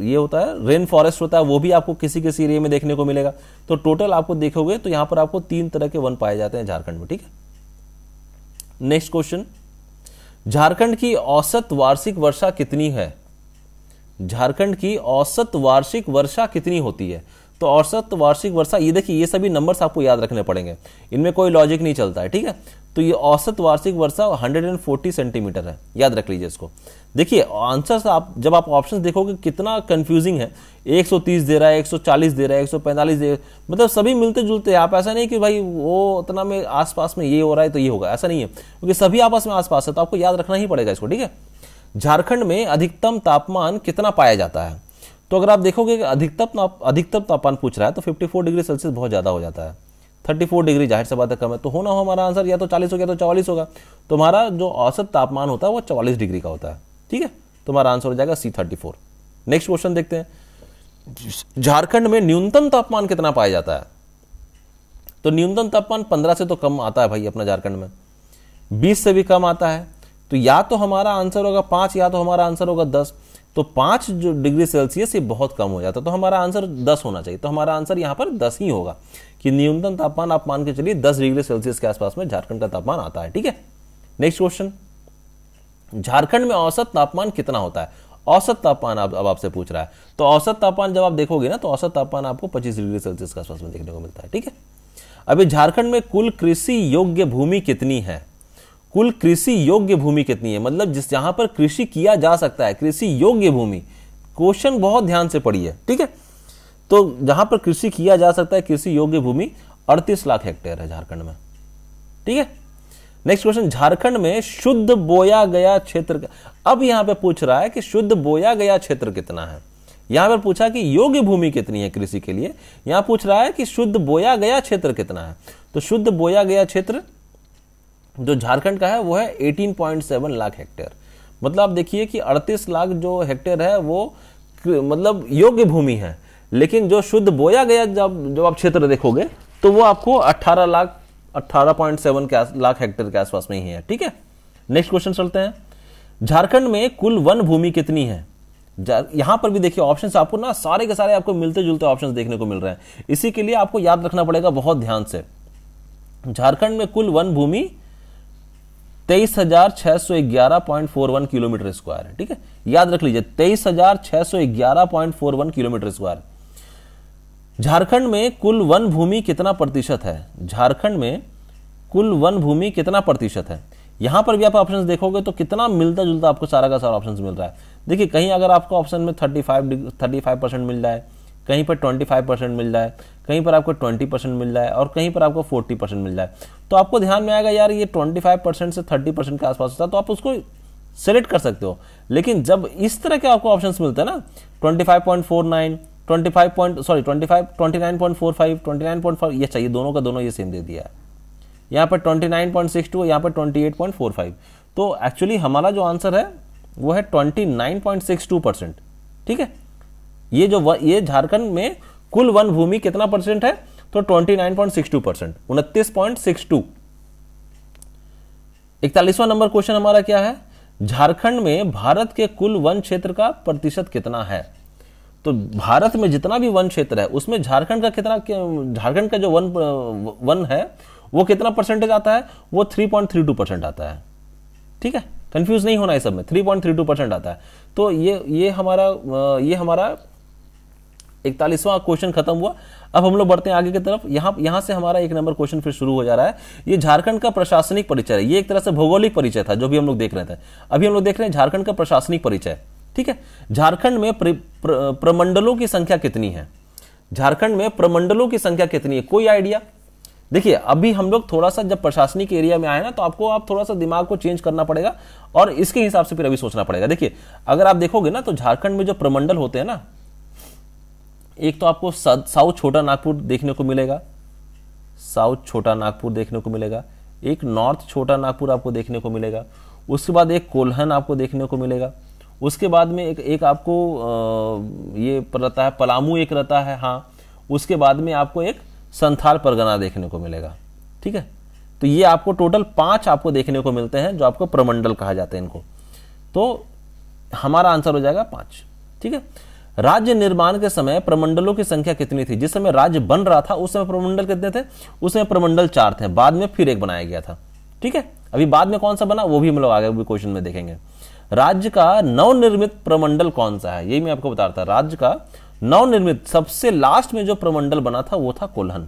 ये होता है, रेन फॉरेस्ट होता है, वो भी आपको किसी किसी एरिया में देखने को मिलेगा। तो टोटल आपको देखोगे तो यहां पर आपको 3 तरह के वन पाए जाते हैं झारखंड में। ठीक है, नेक्स्ट क्वेश्चन, झारखंड की औसत वार्षिक वर्षा कितनी है? झारखंड की औसत वार्षिक वर्षा कितनी होती है? तो औसत वार्षिक वर्षा, ये देखिए ये सभी नंबर्स आपको याद रखने पड़ेंगे, इनमें कोई लॉजिक नहीं चलता है, ठीक है। तो ये औसत वार्षिक वर्षा 140 सेंटीमीटर है, याद रख लीजिए इसको। देखिए आंसर आप जब आप ऑप्शन देखोगे कितना कंफ्यूजिंग है, 130 दे रहा है, 140 दे रहा है, 145 दे, मतलब सभी मिलते जुलते। आप ऐसा नहीं कि भाई वो उतना में आसपास में ये हो रहा है तो ये होगा, ऐसा नहीं है, क्योंकि सभी आपस में आसपास है, तो आपको याद रखना ही पड़ेगा इसको, ठीक है। झारखंड में अधिकतम तापमान कितना पाया जाता है? तो अगर आप देखोगे कि अधिकतम तापमान पूछ रहा है तो 54 डिग्री सेल्सियस बहुत ज्यादा हो जाता है। 34 डिग्री जाहिर सी बात है कम है, तो होना हो हमारा आंसर या तो 40 हो गया तो 44 होगा। तो हमारा जो औसत तापमान होता है वो 44 डिग्री का होता है, ठीक है। तो हमारा आंसर हो जाएगा C34। नेक्स्ट क्वेश्चन देखते हैं। झारखंड में न्यूनतम तापमान कितना पाया जाता है? तो न्यूनतम तापमान 15 से तो कम आता है भाई अपना झारखंड में, 20 से भी कम आता है। तो या तो हमारा आंसर होगा 5 या तो हमारा आंसर होगा 10। तो 5 जो डिग्री सेल्सियस ये बहुत कम हो जाता है, तो हमारा आंसर 10 होना चाहिए। तो हमारा आंसर यहाँ पर 10 ही होगा कि न्यूनतम तापमान आप मान के चलिए 10 डिग्री सेल्सियस के आसपास में झारखंड का तापमान आता है, ठीक है। नेक्स्ट क्वेश्चन, झारखंड में औसत तापमान कितना होता है? औसत तापमान अब आपसे पूछ रहा है, तो औसत तापमान जब आप देखोगे ना तो औसत तापमान आपको 25 डिग्री सेल्सियस के आसपास में देखने को मिलता है, ठीक है। अभी झारखंड में कुल कृषि योग्य भूमि कितनी है? कुल कृषि योग्य भूमि कितनी है, मतलब जिस जहां पर कृषि किया जा सकता है, कृषि योग्य भूमि। क्वेश्चन बहुत ध्यान से पढ़िए, ठीक है। तो जहां पर कृषि किया जा सकता है, कृषि योग्य भूमि 38 लाख हेक्टेयर है झारखंड में, ठीक है। नेक्स्ट क्वेश्चन, झारखंड में शुद्ध बोया गया क्षेत्र, अब यहां पे पूछ रहा है कि शुद्ध बोया गया क्षेत्र कितना है। यहां पर पूछा कि योग्य भूमि कितनी है कृषि के लिए, यहां पूछ रहा है कि शुद्ध बोया गया क्षेत्र कितना है। तो शुद्ध बोया गया क्षेत्र जो झारखंड का है वो है 18.7 लाख हेक्टेयर। मतलब आप देखिए कि 38 लाख जो हेक्टेयर है वो मतलब योग्य भूमि है, लेकिन जो शुद्ध बोया गया जब आप क्षेत्र देखोगे तो वो आपको 18.7 लाख हेक्टेयर के आसपास में ही है, ठीक है। नेक्स्ट क्वेश्चन चलते हैं। झारखंड में कुल वन भूमि कितनी है? यहां पर भी देखिए ऑप्शंस आपको ना सारे के सारे आपको मिलते जुलते ऑप्शंस देखने को मिल रहे हैं, इसी के लिए आपको याद रखना पड़ेगा बहुत ध्यान से। झारखंड में कुल वन भूमि 23,611.41 किलोमीटर स्क्वायर है, ठीक है। याद रख लीजिए 23,611.41 किलोमीटर स्क्वायर। झारखंड में कुल वन भूमि कितना प्रतिशत है? झारखंड में कुल वन भूमि कितना प्रतिशत है? यहां पर भी आप ऑप्शंस देखोगे तो कितना मिलता जुलता आपको सारा का सारा ऑप्शंस मिल रहा है। देखिए कहीं अगर आपको ऑप्शन में 35% मिल जाए, कहीं पर 25% मिल जाए, कहीं पर आपको 20% मिल जाए और कहीं पर आपको 40% मिल जाए, तो आपको ध्यान में आएगा यार ये 25% से 30% के आसपास होता है, तो आप उसको सिलेक्ट कर सकते हो। लेकिन जब इस तरह के आपको ऑप्शंस मिलते हैं ना 25.49, 29.45, 29.5, ये चाहिए दोनों का दोनों ये सेम दे दिया है। यहाँ पर 29.62, यहाँ पर 28.45, तो एक्चुअली हमारा जो आंसर है वो है 29.62%, ठीक है। ये झारखंड में कुल वन भूमि कितना परसेंट है? तो 29.62%, 29.62। 41वां नंबर क्वेश्चन हमारा क्या है? झारखंड में भारत के कुल वन क्षेत्र का प्रतिशत कितना है? तो भारत में जितना भी वन क्षेत्र है उसमें झारखंड का जो वन है वो कितना परसेंटेज आता है? वो 3.32% आता है, ठीक है। कंफ्यूज नहीं होना इस सब में, 3.32% आता है। तो ये हमारा 41वां क्वेश्चन खत्म हुआ। अब हम लोग बढ़ते हैं आगे की तरफ। यहां से हमारा एक नंबर क्वेश्चन फिर शुरू हो जा रहा है। ये झारखंड का प्रशासनिक परिचय है, ये एक तरह से भौगोलिक परिचय था जो भी हम लोग देख रहे थे। अभी हम लोग देख रहे हैं झारखंड का प्रशासनिक परिचय, ठीक है। झारखंड में प्रमंडलों की संख्या कितनी है? झारखंड में प्रमंडलों की संख्या कितनी है? कोई आइडिया? देखिए अभी हम लोग थोड़ा सा जब प्रशासनिक एरिया में आए ना तो आप थोड़ा सा दिमाग को चेंज करना पड़ेगा और इसके हिसाब से फिर अभी सोचना पड़ेगा। देखिए अगर आप देखोगे ना तो झारखंड में जो प्रमंडल होते हैं ना, एक तो आपको साउथ छोटा नागपुर देखने को मिलेगा, साउथ छोटा नागपुर देखने को मिलेगा, एक नॉर्थ छोटा नागपुर आपको देखने को मिलेगा, उसके बाद एक कोल्हन आपको देखने को मिलेगा, उसके बाद में एक आपको ये रहता है पलामू एक रहता है, हाँ, उसके बाद में आपको एक संथाल परगना देखने को मिलेगा, ठीक है। तो ये आपको टोटल 5 आपको देखने को मिलते हैं जो आपको प्रमंडल कहा जाता है इनको। तो हमारा आंसर हो जाएगा 5, ठीक है। राज्य निर्माण के समय प्रमंडलों की संख्या कितनी थी? जिस समय राज्य बन रहा था उस समय प्रमंडल कितने थे? उस समय प्रमंडल 4 थे, बाद में फिर एक बनाया गया था, ठीक है। अभी बाद में कौन सा बना वो भी हम लोग आगे क्वेश्चन में देखेंगे। राज्य का नवनिर्मित प्रमंडल कौन सा है, यही मैं आपको बता रहा था। राज्य का नवनिर्मित सबसे लास्ट में जो प्रमंडल बना था वो था कोल्हन।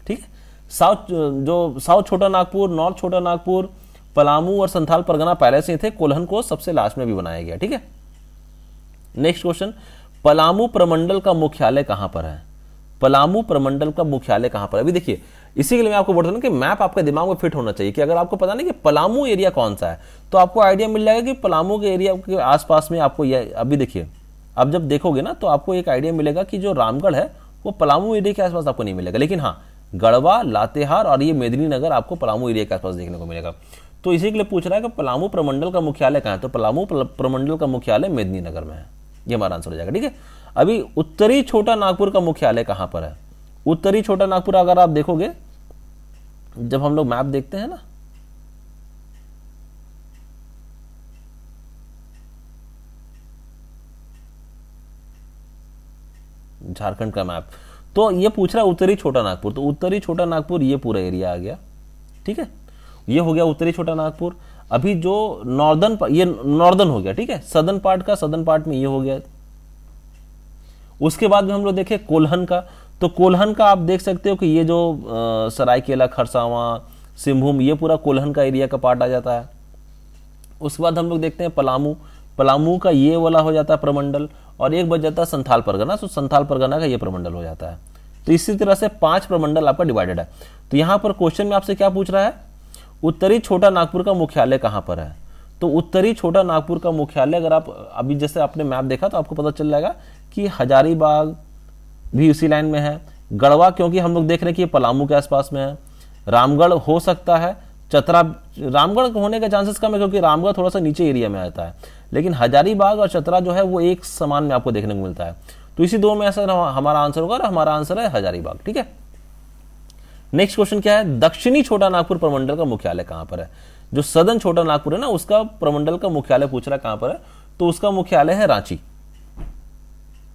ठीक है, साउथ छोटा नागपुर, नॉर्थ छोटा नागपुर, पलामू और संथाल परगना पहले से ही थे, कोल्हन को सबसे लास्ट में भी बनाया गया। ठीक है, नेक्स्ट क्वेश्चन, पलामू प्रमंडल का मुख्यालय कहां पर है? पलामू प्रमंडल का मुख्यालय कहां पर है? अभी देखिए, इसी के लिए मैं आपको बोलता हूं कि मैप आपके दिमाग में फिट होना चाहिए कि अगर आपको पता नहीं कि पलामू एरिया कौन सा है तो आपको आइडिया मिल जाएगा कि पलामू के एरिया के आसपास में आपको यह, अभी देखिए, अब जब देखोगे ना तो आपको एक आइडिया मिलेगा कि जो रामगढ़ है वो पलामू एरिया के आसपास आपको नहीं मिलेगा, लेकिन हाँ, गढ़वा, लातेहार और ये मेदिनीनगर आपको पलामू एरिया के आसपास देखने को मिलेगा। तो इसी के लिए पूछ रहा है कि पलामू प्रमंडल का मुख्यालय कहां है? तो पलामू प्रमंडल का मुख्यालय मेदिनीनगर में है, ये हमारा आंसर हो जाएगा। ठीक है, अभी उत्तरी छोटा नागपुर का मुख्यालय कहां पर है? उत्तरी छोटा नागपुर अगर आप देखोगे, जब हम लोग मैप देखते हैं ना, झारखंड का मैप, तो ये पूछ रहा है उत्तरी छोटा नागपुर, तो उत्तरी छोटा नागपुर ये पूरा एरिया आ गया। ठीक है, ये हो गया उत्तरी छोटा नागपुर। अभी जो नॉर्दर्न, ये नॉर्दर्न हो गया। ठीक है, सदर्न पार्ट का, सदर्न पार्ट में ये हो गया। उसके बाद में हम लोग देखें कोल्हन का, तो कोल्हन का आप देख सकते हो कि ये जो सरायकेला, खरसावां, सिंहभूम, ये पूरा कोल्हन का एरिया का पार्ट आ जाता है। उसके बाद हम लोग देखते हैं पलामू, पलामू का ये वाला हो जाता है प्रमंडल, और एक बच जाता है संथाल परगना, तो संथाल परगना का ये प्रमंडल हो जाता है। तो इसी तरह से 5 प्रमंडल आपका डिवाइडेड है। तो यहां पर क्वेश्चन में आपसे क्या पूछ रहा है? उत्तरी छोटा नागपुर का मुख्यालय कहां पर है? तो उत्तरी छोटा नागपुर का मुख्यालय, अगर आप अभी जैसे आपने मैप देखा तो आपको पता चल जाएगा कि हजारीबाग भी उसी लाइन में है, गढ़वा क्योंकि हम लोग देख रहे हैं कि ये पलामू के आसपास में है, रामगढ़ हो सकता है, चतरा, रामगढ़ होने के चांसेस कम है क्योंकि रामगढ़ थोड़ा सा नीचे एरिया में आता है, लेकिन हजारीबाग और चतरा जो है वो एक समान में आपको देखने को मिलता है। तो इसी दो में ऐसा हमारा आंसर होगा, और हमारा आंसर है हजारीबाग। ठीक है, नेक्स्ट क्वेश्चन क्या है? दक्षिणी छोटा नागपुर प्रमंडल का मुख्यालय कहां पर है? जो सदर्न छोटा नागपुर है ना, उसका प्रमंडल का मुख्यालय पूछ रहा है कहां पर है, तो उसका मुख्यालय है रांची।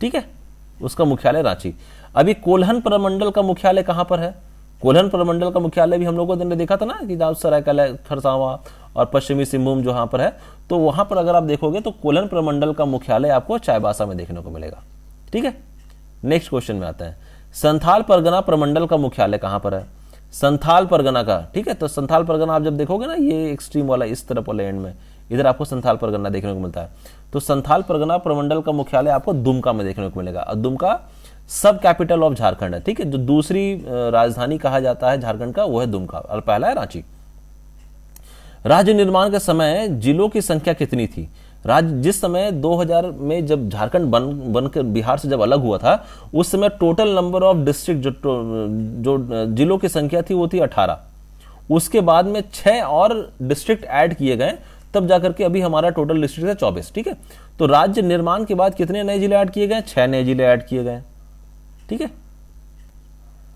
ठीक है, उसका मुख्यालय रांची। अभी कोल्हन प्रमंडल का मुख्यालय कहां पर है? कोल्हन प्रमंडल का मुख्यालय भी हम लोगों ने देखा था ना कि जहां सरायकेला, खरसावां और पश्चिमी सिंहभूम जहां पर है, तो वहां पर अगर आप देखोगे तो कोल्हन प्रमंडल का मुख्यालय आपको चाईबासा में देखने को मिलेगा। ठीक है, नेक्स्ट क्वेश्चन में आते हैं, संथाल परगना प्रमंडल का मुख्यालय कहां पर है? संथाल परगना का, ठीक है, तो संथाल परगना आप जब देखोगे ना, ये एक्सट्रीम वाला इस तरफ वाले एंड में, इधर आपको संथाल परगना देखने को मिलता है। तो संथाल परगना प्रमंडल का मुख्यालय आपको दुमका में देखने को मिलेगा, और दुमका सब कैपिटल ऑफ झारखंड है। ठीक है, जो दूसरी राजधानी कहा जाता है झारखंड का वो है दुमका, और पहला है रांची। राज्य निर्माण के समय जिलों की संख्या कितनी थी? राज्य जिस समय 2000 में जब झारखंड बनकर बिहार से जब अलग हुआ था, उस समय टोटल नंबर ऑफ डिस्ट्रिक्ट जो जिलों की संख्या थी वो थी 18। उसके बाद में 6 और डिस्ट्रिक्ट ऐड किए गए, तब जाकर के अभी हमारा टोटल डिस्ट्रिक्ट है 24। ठीक है, तो राज्य निर्माण के बाद कितने नए जिले ऐड किए गए? 6 नए जिले ऐड किए गए। ठीक है,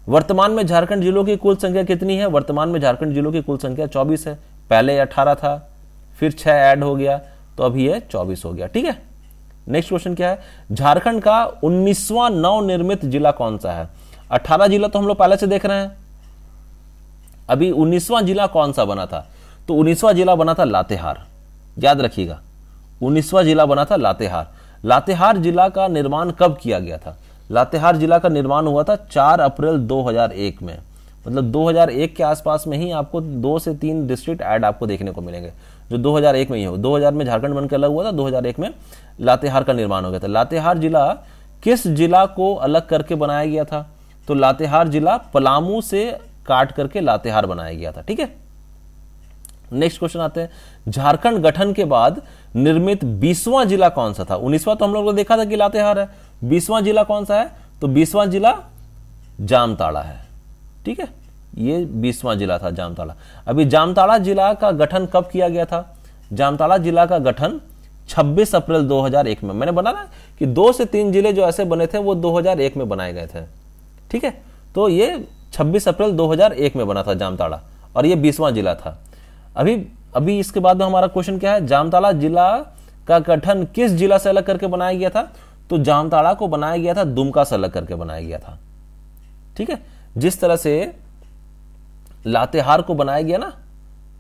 वर्तमान में झारखंड जिलों की कुल संख्या कितनी है? वर्तमान में झारखंड जिलों की कुल संख्या 24 है। पहले 18 था, फिर 6 ऐड हो गया, तो अभी ये 24 हो गया। ठीक है, नेक्स्ट क्वेश्चन क्या है? झारखंड का 19वां नवनिर्मित जिला कौन सा है? 18 जिला तो हम लोग पहले से देख रहे हैं, अभी 19वां जिला कौन सा बना था? तो 19वां जिला बना था लातेहार। याद रखिएगा, 19वां जिला बना था लातेहार। लातेहार जिला का निर्माण कब किया गया था? लातेहार जिला का निर्माण हुआ था 4 अप्रैल 2001 में, मतलब 2001 के आसपास में ही आपको 2 से 3 डिस्ट्रिक्ट ऐड आपको देखने को मिलेंगे, जो 2001 में ही हो। 2000 में झारखंड बनकर अलग हुआ था, 2001 में लातेहार का निर्माण हो गया था। लातेहार जिला किस जिला को अलग करके बनाया गया था? तो लातेहार जिला पलामू से काट करके लातेहार बनाया गया था। ठीक है, नेक्स्ट क्वेश्चन आते हैं, झारखंड गठन के बाद निर्मित 20वां जिला कौन सा था? 19वां तो हम लोगों ने देखा था कि लातेहार है, 20वां जिला कौन सा है? तो 20वां जिला जामताड़ा है। ठीक है, ये 20वां जिला था जामताड़ा। अभी जामताड़ा जिला का गठन कब किया गया था? जामताड़ा जिला का गठन 26 अप्रैल 2001 में। मैंने बना ना कि 2 से 3 जिले जो ऐसे बने थे वो 2001 में बनाए गए थे। ठीक है, तो ये 26 अप्रैल 2001 में बना था जामताड़ा, और ये 20वां जिला था। अभी इसके बाद में हमारा क्वेश्चन क्या है? जामताड़ा जिला का गठन किस जिला से अलग करके बनाया गया था? तो जामताड़ा को बनाया गया था दुमका से अलग करके बनाया गया था। ठीक है, जिस तरह से लातेहार को बनाया गया ना,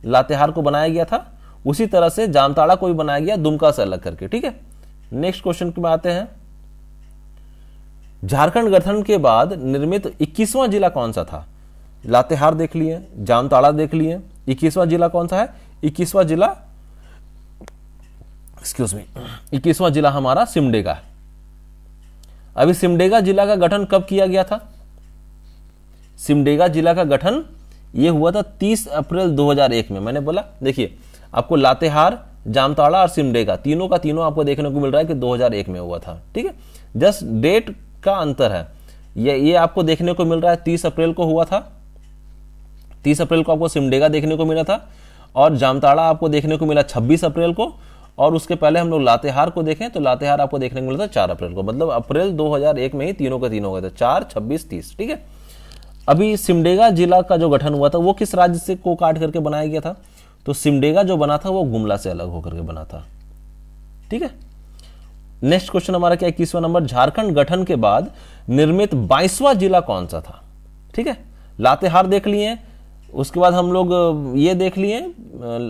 लातेहार को बनाया गया था, उसी तरह से जामताड़ा को भी बनाया गया दुमका से अलग करके। ठीक है, नेक्स्ट क्वेश्चन में आते हैं। झारखंड गठन के बाद निर्मित 21वां जिला कौन सा था? लातेहार देख लिए, जामताड़ा देख लिए, 21वां जिला कौन सा है? 21वां जिला, एक्सक्यूज मी, 21वां जिला हमारा सिमडेगा है। अभी सिमडेगा जिला का गठन कब किया गया था? सिमडेगा जिला का गठन यह हुआ था 30 अप्रैल 2001 में। मैंने बोला देखिए, आपको लातेहार, जामताड़ा और सिमडेगा तीनों का तीनों आपको देखने को मिल रहा है कि 2001 में हुआ था। ठीक है, जस्ट डेट का अंतर है। ये आपको देखने को मिल रहा है 30 अप्रैल को हुआ था। 30 अप्रैल को आपको सिमडेगा देखने को मिला था और जामताड़ा आपको देखने को मिला 26 अप्रैल को, और उसके पहले हम लोग लातेहार को देखें तो लातेहार आपको देखने को मिला था 4 अप्रैल को। मतलब अप्रैल 2001 में ही तीनों के तीनों गए थे, 4, 26, 30। ठीक है, अभी सिमडेगा जिला का जो गठन हुआ था वो किस राज्य से को काट करके बनाया गया था? तो सिमडेगा जो बना था वो गुमला से अलग होकर के बना था। ठीक है, नेक्स्ट क्वेश्चन हमारा क्या, 21वां नंबर। झारखंड गठन के बाद निर्मित 22वां जिला कौन सा था? ठीक है, लातेहार देख लिए, उसके बाद हम लोग ये देख लिए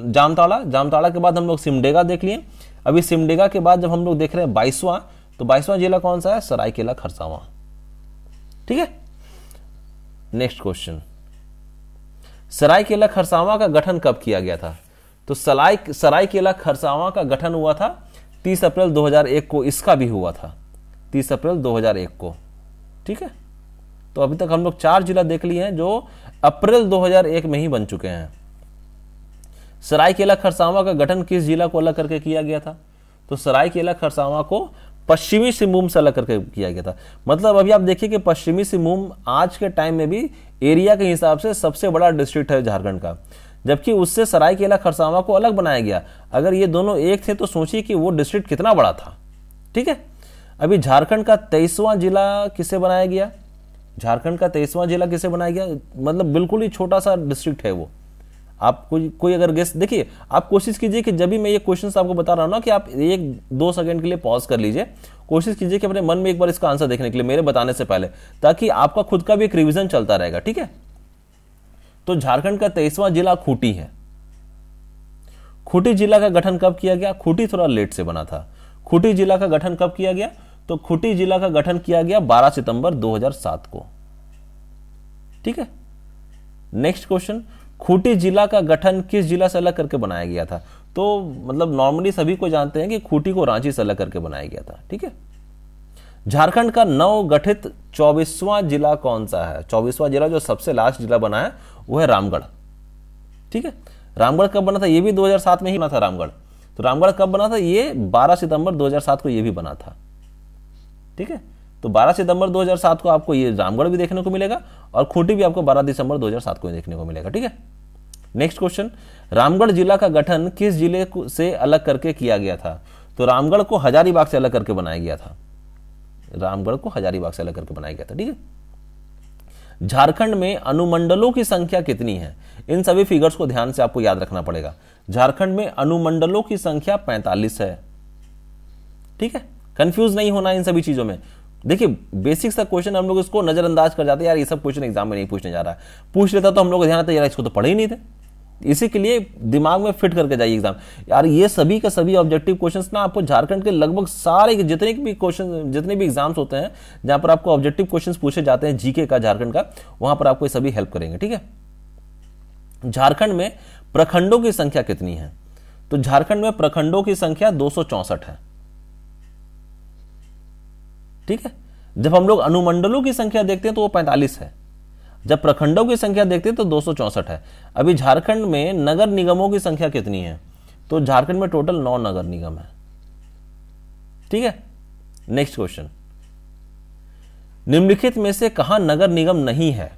जामताड़ा, जामताड़ा के बाद हम लोग सिमडेगा देख लिए। अभी सिमडेगा के बाद जब हम लोग देख रहे हैं 22वां, तो 22वां जिला कौन सा है? सरायकेला खरसावां। ठीक है, नेक्स्ट क्वेश्चन, सरायकेला खरसावां का गठन कब किया गया था? तो सरायकेला खरसावां का गठन हुआ था 30 अप्रैल 2001 को। इसका भी हुआ था 30 अप्रैल 2001 को। ठीक है, तो अभी तक हम लोग 4 जिला देख लिए हैं जो अप्रैल 2001 में ही बन चुके हैं। सरायकेला खरसावां का गठन किस जिला को अलग करके किया गया था? तो सरायकेला खरसावां को पश्चिमी सिंहभूम से अलग करके किया गया था। मतलब अभी आप देखिए कि पश्चिमी सिंहभूम आज के टाइम में भी एरिया के हिसाब से सबसे बड़ा डिस्ट्रिक्ट है झारखंड का, जबकि उससे सरायकेला खरसावां को अलग बनाया गया। अगर ये दोनों एक थे तो सोचिए कि वो डिस्ट्रिक्ट कितना बड़ा था। ठीक है, अभी झारखंड का 23वां जिला किसे बनाया गया? झारखंड का 23वां जिला किसे बनाया गया? मतलब बिल्कुल ही छोटा सा डिस्ट्रिक्ट है वो। आप कोई अगर गेस, देखिए आप कोशिश कीजिए कि जब भी मैं ये क्वेश्चन आपको बता रहा हूं ना, कि आप 1-2 सेकंड के लिए पॉज कर लीजिए, कोशिश कीजिए कि अपने मन में एक बार इसका आंसर देखने के लिए मेरे बताने से पहले, ताकि आपका खुद का भी एक रिवीजन चलता रहेगा। ठीक है, तो झारखंड का 23वां जिला खूंटी है। खूंटी जिला का गठन कब किया गया? खूंटी थोड़ा लेट से बना था। खूंटी जिला का गठन कब किया गया? तो खूंटी जिला का गठन किया गया 12 सितंबर 2007 को। ठीक है, नेक्स्ट क्वेश्चन, खूंटी जिला का गठन किस जिला से अलग करके बनाया गया था? तो मतलब नॉर्मली सभी को जानते हैं कि खूंटी को रांची से अलग करके बनाया गया था। ठीक है, झारखंड का नवगठित 24वां जिला कौन सा है? 24वां जिला जो सबसे लास्ट जिला बना है वो है रामगढ़। ठीक है, रामगढ़ कब बना था? ये भी 2007 में ही बना था रामगढ़। तो रामगढ़ कब बना था? ये 12 सितंबर 2007 को ये भी बना था। ठीक है, तो 12 सितंबर 2007 को आपको ये रामगढ़ भी देखने को मिलेगा और खूंटी भी आपको 12 दिसंबर 2007 को देखने को मिलेगा। ठीक है, नेक्स्ट क्वेश्चन, रामगढ़ जिला का गठन किस जिले से अलग करके किया गया था? तो रामगढ़ को हजारीबाग से अलग करके बनाया गया था। रामगढ़ को हजारीबाग से अलग करके बनाया गया था। ठीक है, झारखंड में अनुमंडलों की संख्या कितनी है? इन सभी फिगर्स को ध्यान से आपको याद रखना पड़ेगा। झारखंड में अनुमंडलों की संख्या 45 है। ठीक है, कंफ्यूज नहीं होना इन सभी चीजों में। देखिए बेसिक सा क्वेश्चन हम लोग इसको नजरअंदाज कर जाते हैं, यार ये सब क्वेश्चन एग्जाम में नहीं पूछने जा रहा है। पूछ लेता तो हम लोग ध्यान आता यार इसको तो पढ़े ही नहीं थे। इसी के लिए दिमाग में फिट करके जाइए एग्जाम। यार ये सभी का सभी ऑब्जेक्टिव क्वेश्चंस ना आपको झारखंड के लगभग सारे जितने भी क्वेश्चन, जितने भी एग्जाम्स होते हैं जहां पर आपको ऑब्जेक्टिव क्वेश्चंस पूछे जाते हैं जीके का झारखंड का, वहां पर आपको ये सभी हेल्प करेंगे। ठीक है, झारखंड में प्रखंडों की संख्या कितनी है? तो झारखंड में प्रखंडों की संख्या 264 है। ठीक है, जब हम लोग अनुमंडलों की संख्या देखते हैं तो वो 45 है, जब प्रखंडों की संख्या देखते हैं तो 264 है। अभी झारखंड में नगर निगमों की संख्या कितनी है? तो झारखंड में टोटल 9 नगर निगम है। ठीक है, नेक्स्ट क्वेश्चन, निम्नलिखित में से कहां नगर निगम नहीं है?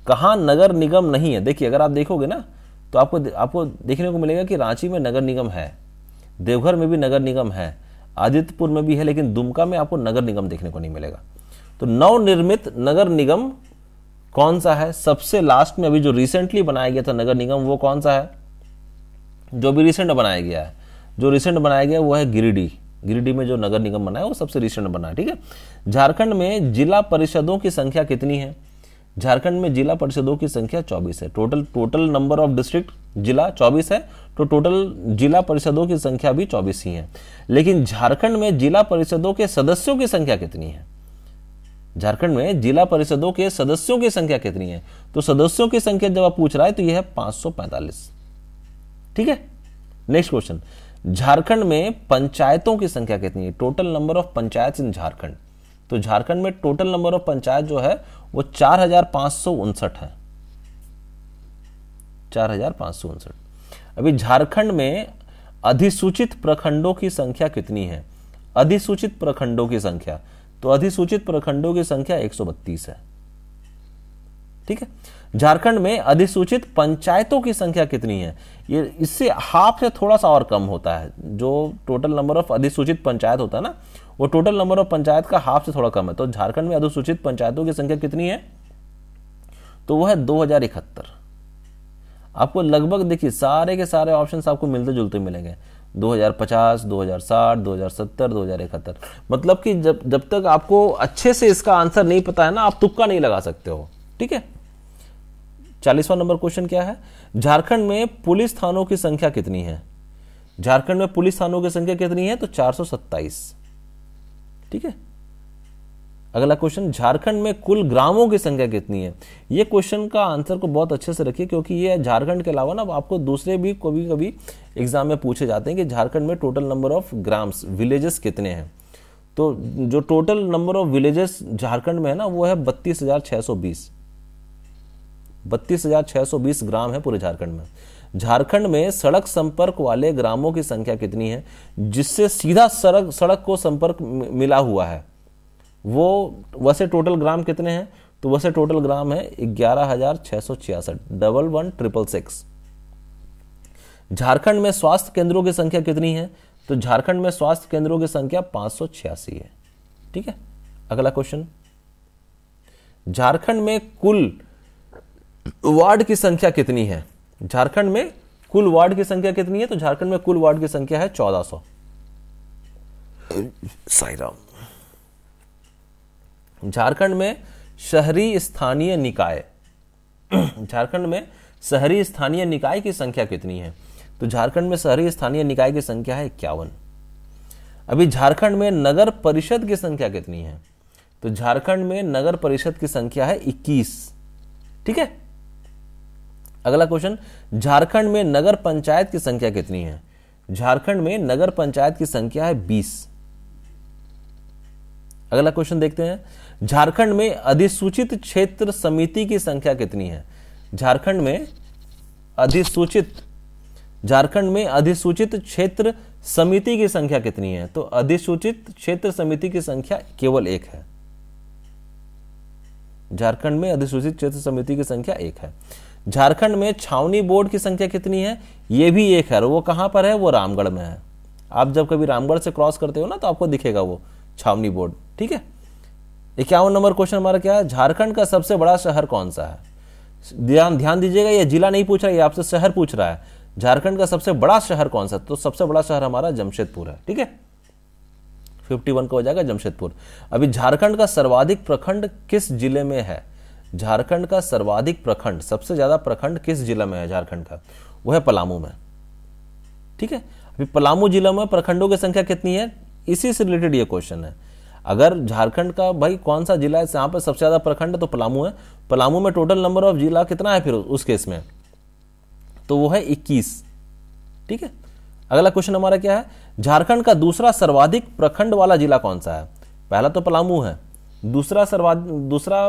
कहां नगर निगम नहीं है? देखिए अगर आप देखोगे ना तो आपको देखने को मिलेगा कि रांची में नगर निगम है, देवघर में भी नगर निगम है, आदित्यपुर में भी है, लेकिन दुमका में आपको नगर निगम देखने को नहीं मिलेगा। तो नवनिर्मित नगर निगम कौन सा है? सबसे लास्ट में अभी जो रिसेंटली बनाया गया था नगर निगम वो कौन सा है? जो भी रिसेंट बनाया गया है, जो रिसेंट बनाया गया वो है गिरिडीह। गिरिडीह में जो नगर निगम बना है वो सबसे रिसेंट बना है। ठीक है, झारखंड में जिला परिषदों की संख्या कितनी है? झारखंड में जिला परिषदों की संख्या 24 है। टोटल नंबर ऑफ डिस्ट्रिक्ट जिला 24 है, तो टोटल जिला परिषदों की संख्या भी 24 ही है। लेकिन झारखंड में जिला परिषदों के सदस्यों की संख्या कितनी है? झारखंड में जिला परिषदों के सदस्यों की संख्या कितनी है? तो सदस्यों की संख्या जब आप पूछ रहा है तो यह है 545। ठीक है, नेक्स्ट क्वेश्चन, झारखंड में पंचायतों की संख्या कितनी है? टोटल नंबर ऑफ पंचायत इन झारखंड। तो झारखंड में टोटल नंबर ऑफ पंचायत जो है वो 4559 है, 4559। अभी झारखंड में अधिसूचित प्रखंडों की संख्या कितनी है? अधिसूचित प्रखंडों की संख्या, तो अधिसूचित प्रखंडों की संख्या 132 है। ठीक है, झारखंड में अधिसूचित पंचायतों की संख्या कितनी है? ये इससे हाफ से थोड़ा सा और कम होता है। जो टोटल नंबर ऑफ अधिसूचित पंचायत होता है ना, वो टोटल नंबर ऑफ पंचायत का हाफ से थोड़ा कम है। तो झारखंड में अधिसूचित पंचायतों की संख्या कितनी है? तो वो है 2071। आपको लगभग देखिए सारे के सारे ऑप्शंस आपको मिलते जुलते मिलेंगे, 2050, 2060, 2070, 2071। मतलब कि जब तक आपको अच्छे से इसका आंसर नहीं पता है ना, आप तुक्का नहीं लगा सकते हो। ठीक है, 40वां नंबर क्वेश्चन क्या है? झारखंड में पुलिस थानों की संख्या कितनी है? झारखंड में पुलिस थानों की संख्या कितनी है? तो 427। ठीक है, अगला क्वेश्चन, झारखंड में कुल ग्रामों की संख्या कितनी है? ये क्वेश्चन का आंसर को बहुत अच्छे से रखिए, क्योंकि ये झारखंड के अलावा ना आपको दूसरे भी कभी कभी एग्जाम में पूछे जाते हैं कि झारखंड में total number of grams, villages कितने हैं। तो जो total number of villages Jharkhand में है ना, वो है 32,620। 32,620 ग्राम है पूरे झारखंड में। झारखंड में सड़क संपर्क वाले ग्रामों की संख्या कितनी है, जिससे सीधा सड़क को संपर्क मिला हुआ है? वो वैसे टोटल ग्राम कितने हैं? तो वैसे टोटल ग्राम है 11,666, 11,666। झारखंड में स्वास्थ्य केंद्रों की संख्या कितनी है? तो झारखंड में स्वास्थ्य केंद्रों की संख्या 586 है। ठीक है, अगला क्वेश्चन, झारखंड में कुल वार्ड की संख्या कितनी है? झारखंड में कुल वार्ड की संख्या कितनी है? तो झारखंड में कुल वार्ड की संख्या है 1400। साईराम। झारखंड में शहरी स्थानीय निकाय, झारखंड में शहरी स्थानीय निकाय की संख्या कितनी है? तो झारखंड में शहरी स्थानीय निकाय की संख्या है 51। अभी झारखंड में नगर परिषद की संख्या कितनी है? तो झारखंड में नगर परिषद की संख्या है 21। ठीक है, अगला क्वेश्चन, झारखंड में नगर पंचायत की संख्या कितनी है? झारखंड में नगर पंचायत की संख्या है 20। अगला क्वेश्चन देखते हैं, झारखंड में अधिसूचित क्षेत्र समिति की संख्या कितनी है? झारखंड में अधिसूचित क्षेत्र समिति की संख्या कितनी है? तो अधिसूचित क्षेत्र समिति की संख्या केवल 1 है। झारखंड में अधिसूचित क्षेत्र समिति की संख्या 1 है। झारखंड में छावनी बोर्ड की संख्या कितनी है? ये भी 1 है। वो कहां पर है? वो रामगढ़ में है। आप जब कभी रामगढ़ से क्रॉस करते हो ना, तो आपको दिखेगा वो छावनी बोर्ड। ठीक है, 51 नंबर क्वेश्चन हमारा क्या है? झारखंड का सबसे बड़ा शहर कौन सा है? ध्यान दीजिएगा, ये जिला नहीं पूछ रहा है, ये आपसे शहर पूछ रहा है। झारखंड का सबसे बड़ा शहर कौन सा? तो सबसे बड़ा शहर हमारा जमशेदपुर है। ठीक है, 51 का हो जाएगा जमशेदपुर। अभी झारखंड का सर्वाधिक प्रखंड किस जिले में है? झारखंड का सर्वाधिक प्रखंड, सबसे ज्यादा प्रखंड किस जिला में है झारखंड का? वो है पलामू में। ठीक है, अभी पलामू जिला में प्रखंडों की संख्या कितनी है? इसी से रिलेटेड ये क्वेश्चन है। अगर झारखंड का भाई कौन सा जिला है जहां पर सबसे ज्यादा प्रखंड है, तो पलामू है। पलामू में टोटल नंबर ऑफ जिला कितना है फिर उस केस में? तो वो है 21। ठीक है, अगला क्वेश्चन हमारा क्या है? झारखंड का दूसरा सर्वाधिक प्रखंड वाला जिला कौन सा है? पहला तो पलामू है, दूसरा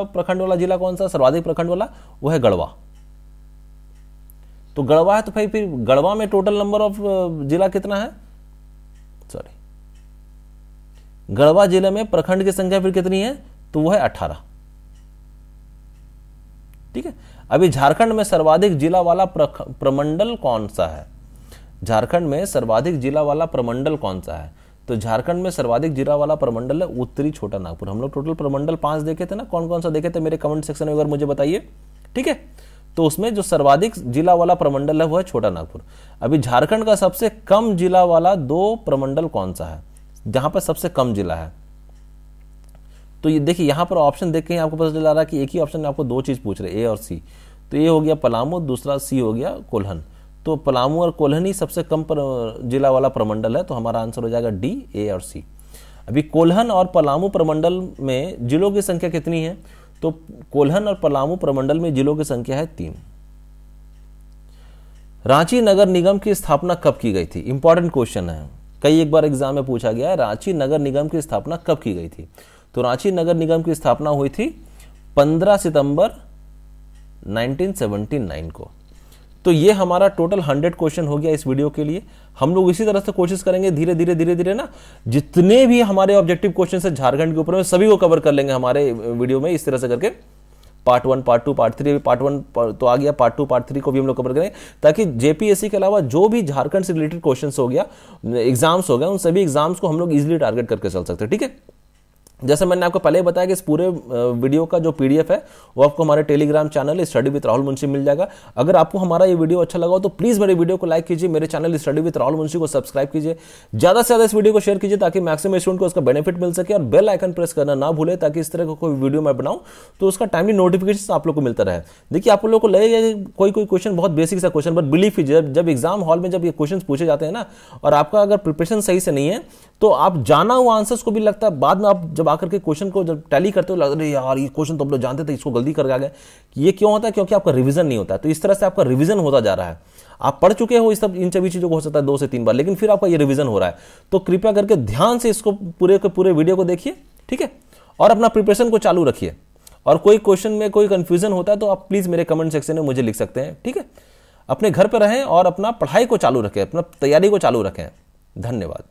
प्रखंड वाला जिला कौन सा? सर्वाधिक प्रखंड वाला वो है गढ़वा। तो गढ़वा है, तो भाई फिर गढ़वा में टोटल नंबर ऑफ जिला कितना है? सॉरी, गढ़वा जिले में प्रखंड की संख्या फिर कितनी है? तो वो है 18। ठीक है, अभी झारखंड में सर्वाधिक जिला वाला प्रमंडल कौन सा है? झारखंड में सर्वाधिक जिला वाला प्रमंडल कौन सा है? तो झारखंड में सर्वाधिक जिला वाला प्रमंडल है उत्तरी छोटा नागपुर। हम लोग टोटल प्रमंडल 5 देखे थे ना, कौन कौन सा देखे थे मेरे कमेंट सेक्शन में अगर मुझे बताइए। ठीक है, तो उसमें जो सर्वाधिक जिला वाला प्रमंडल है वो है छोटा नागपुर। अभी झारखंड का सबसे कम जिला वाला 2 प्रमंडल कौन सा है, जहां पर सबसे कम जिला है? तो ये देखिए, यहां पर ऑप्शन देख के आपको पता चल रहा है कि एक ही ऑप्शन में आपको 2 चीज पूछ रहे, ए और सी। तो ए हो गया पलामू, दूसरा सी हो गया कोल्हन। तो पलामू और कोल्हन ही सबसे कम जिला वाला प्रमंडल है, तो हमारा आंसर हो जाएगा डी, ए और सी। अभी कोल्हन और पलामू प्रमंडल में जिलों की संख्या कितनी है? तो कोल्हन और पलामू प्रमंडल में जिलों की संख्या है 3। रांची नगर निगम की स्थापना कब की गई थी? इंपॉर्टेंट क्वेश्चन है, कई एक बार एग्जाम में पूछा गया है, रांची नगर निगम की स्थापना कब की गई थी? तो रांची नगर निगम की स्थापना हुई थी 15 सितंबर 1979 को। तो ये हमारा टोटल 100 क्वेश्चन हो गया इस वीडियो के लिए। हम लोग इसी तरह से कोशिश करेंगे धीरे धीरे ना, जितने भी हमारे ऑब्जेक्टिव क्वेश्चन है झारखंड के ऊपर में सभी को कवर कर लेंगे हमारे वीडियो में, इस तरह से करके पार्ट 1, पार्ट 2, पार्ट 3, पार्ट 1 तो आ गया, पार्ट 2, पार्ट 3 को भी हम लोग कवर करेंगे, ताकि जेपीएससी के अलावा जो भी झारखंड से रिलेटेड क्वेश्चंस हो गया, एग्जाम्स हो गया, उन सभी एग्जाम्स को हम लोग इजीली टारगेट करके चल सकते हैं। ठीक है, जैसे मैंने आपको पहले बताया कि इस पूरे वीडियो का जो पीडीएफ है वो आपको हमारे Telegram channel study with Rahul Munshi मिल जाएगा। अगर आपको हमारा ये वीडियो अच्छा लगा हो तो प्लीज मेरे वीडियो को लाइक कीजिए, मेरे channel study with Rahul Munshi को सब्सक्राइब कीजिए, ज्यादा से ज्यादा इस वीडियो को शेयर कीजिए ताकि मैक्सिमम स्टूडेंट को उसका बेनिफिट मिल सके, और बेल आइकन प्रेस करना ना भूले ताकि इस तरह का कोई वीडियो मैं बनाऊं तो उसका टाइमली नोटिफिकेशन आप लोग को मिलता रहे। देखिए, आप लोगों को लगेगा कोई क्वेश्चन बहुत बेसिक सा क्वेश्चन, बट बिलीव कीजिए जब एग्जाम हॉल में जब ये क्वेश्चन पूछे जाते हैं ना, और आपका अगर प्रिपरेशन सही से नहीं है तो आप जाना हुआ आंसर्स को भी लगता है बाद में आप जब आकर के क्वेश्चन को जब टैली करते हो लग रहा है यार ये क्वेश्चन तो हम लोग जानते थे, इसको गलती करके आ गए। ये क्यों होता है? क्योंकि आपका रिवीजन नहीं होता है। तो इस तरह से आपका रिवीजन होता जा रहा है। आप पढ़ चुके हो इन सभी चीजों को हो सकता है 2 से 3 बार, लेकिन फिर आपका ये रिवीजन हो रहा है। तो कृपया करके ध्यान से इसको पूरे के पूरे वीडियो को देखिए, ठीक है, और अपना प्रिपरेशन को चालू रखिए। और कोई क्वेश्चन में कोई कंफ्यूजन होता है तो आप प्लीज मेरे कमेंट सेक्शन में मुझे लिख सकते हैं। ठीक है, अपने घर पर रहें और अपना पढ़ाई को चालू रखें, अपना तैयारी को चालू रखें। धन्यवाद।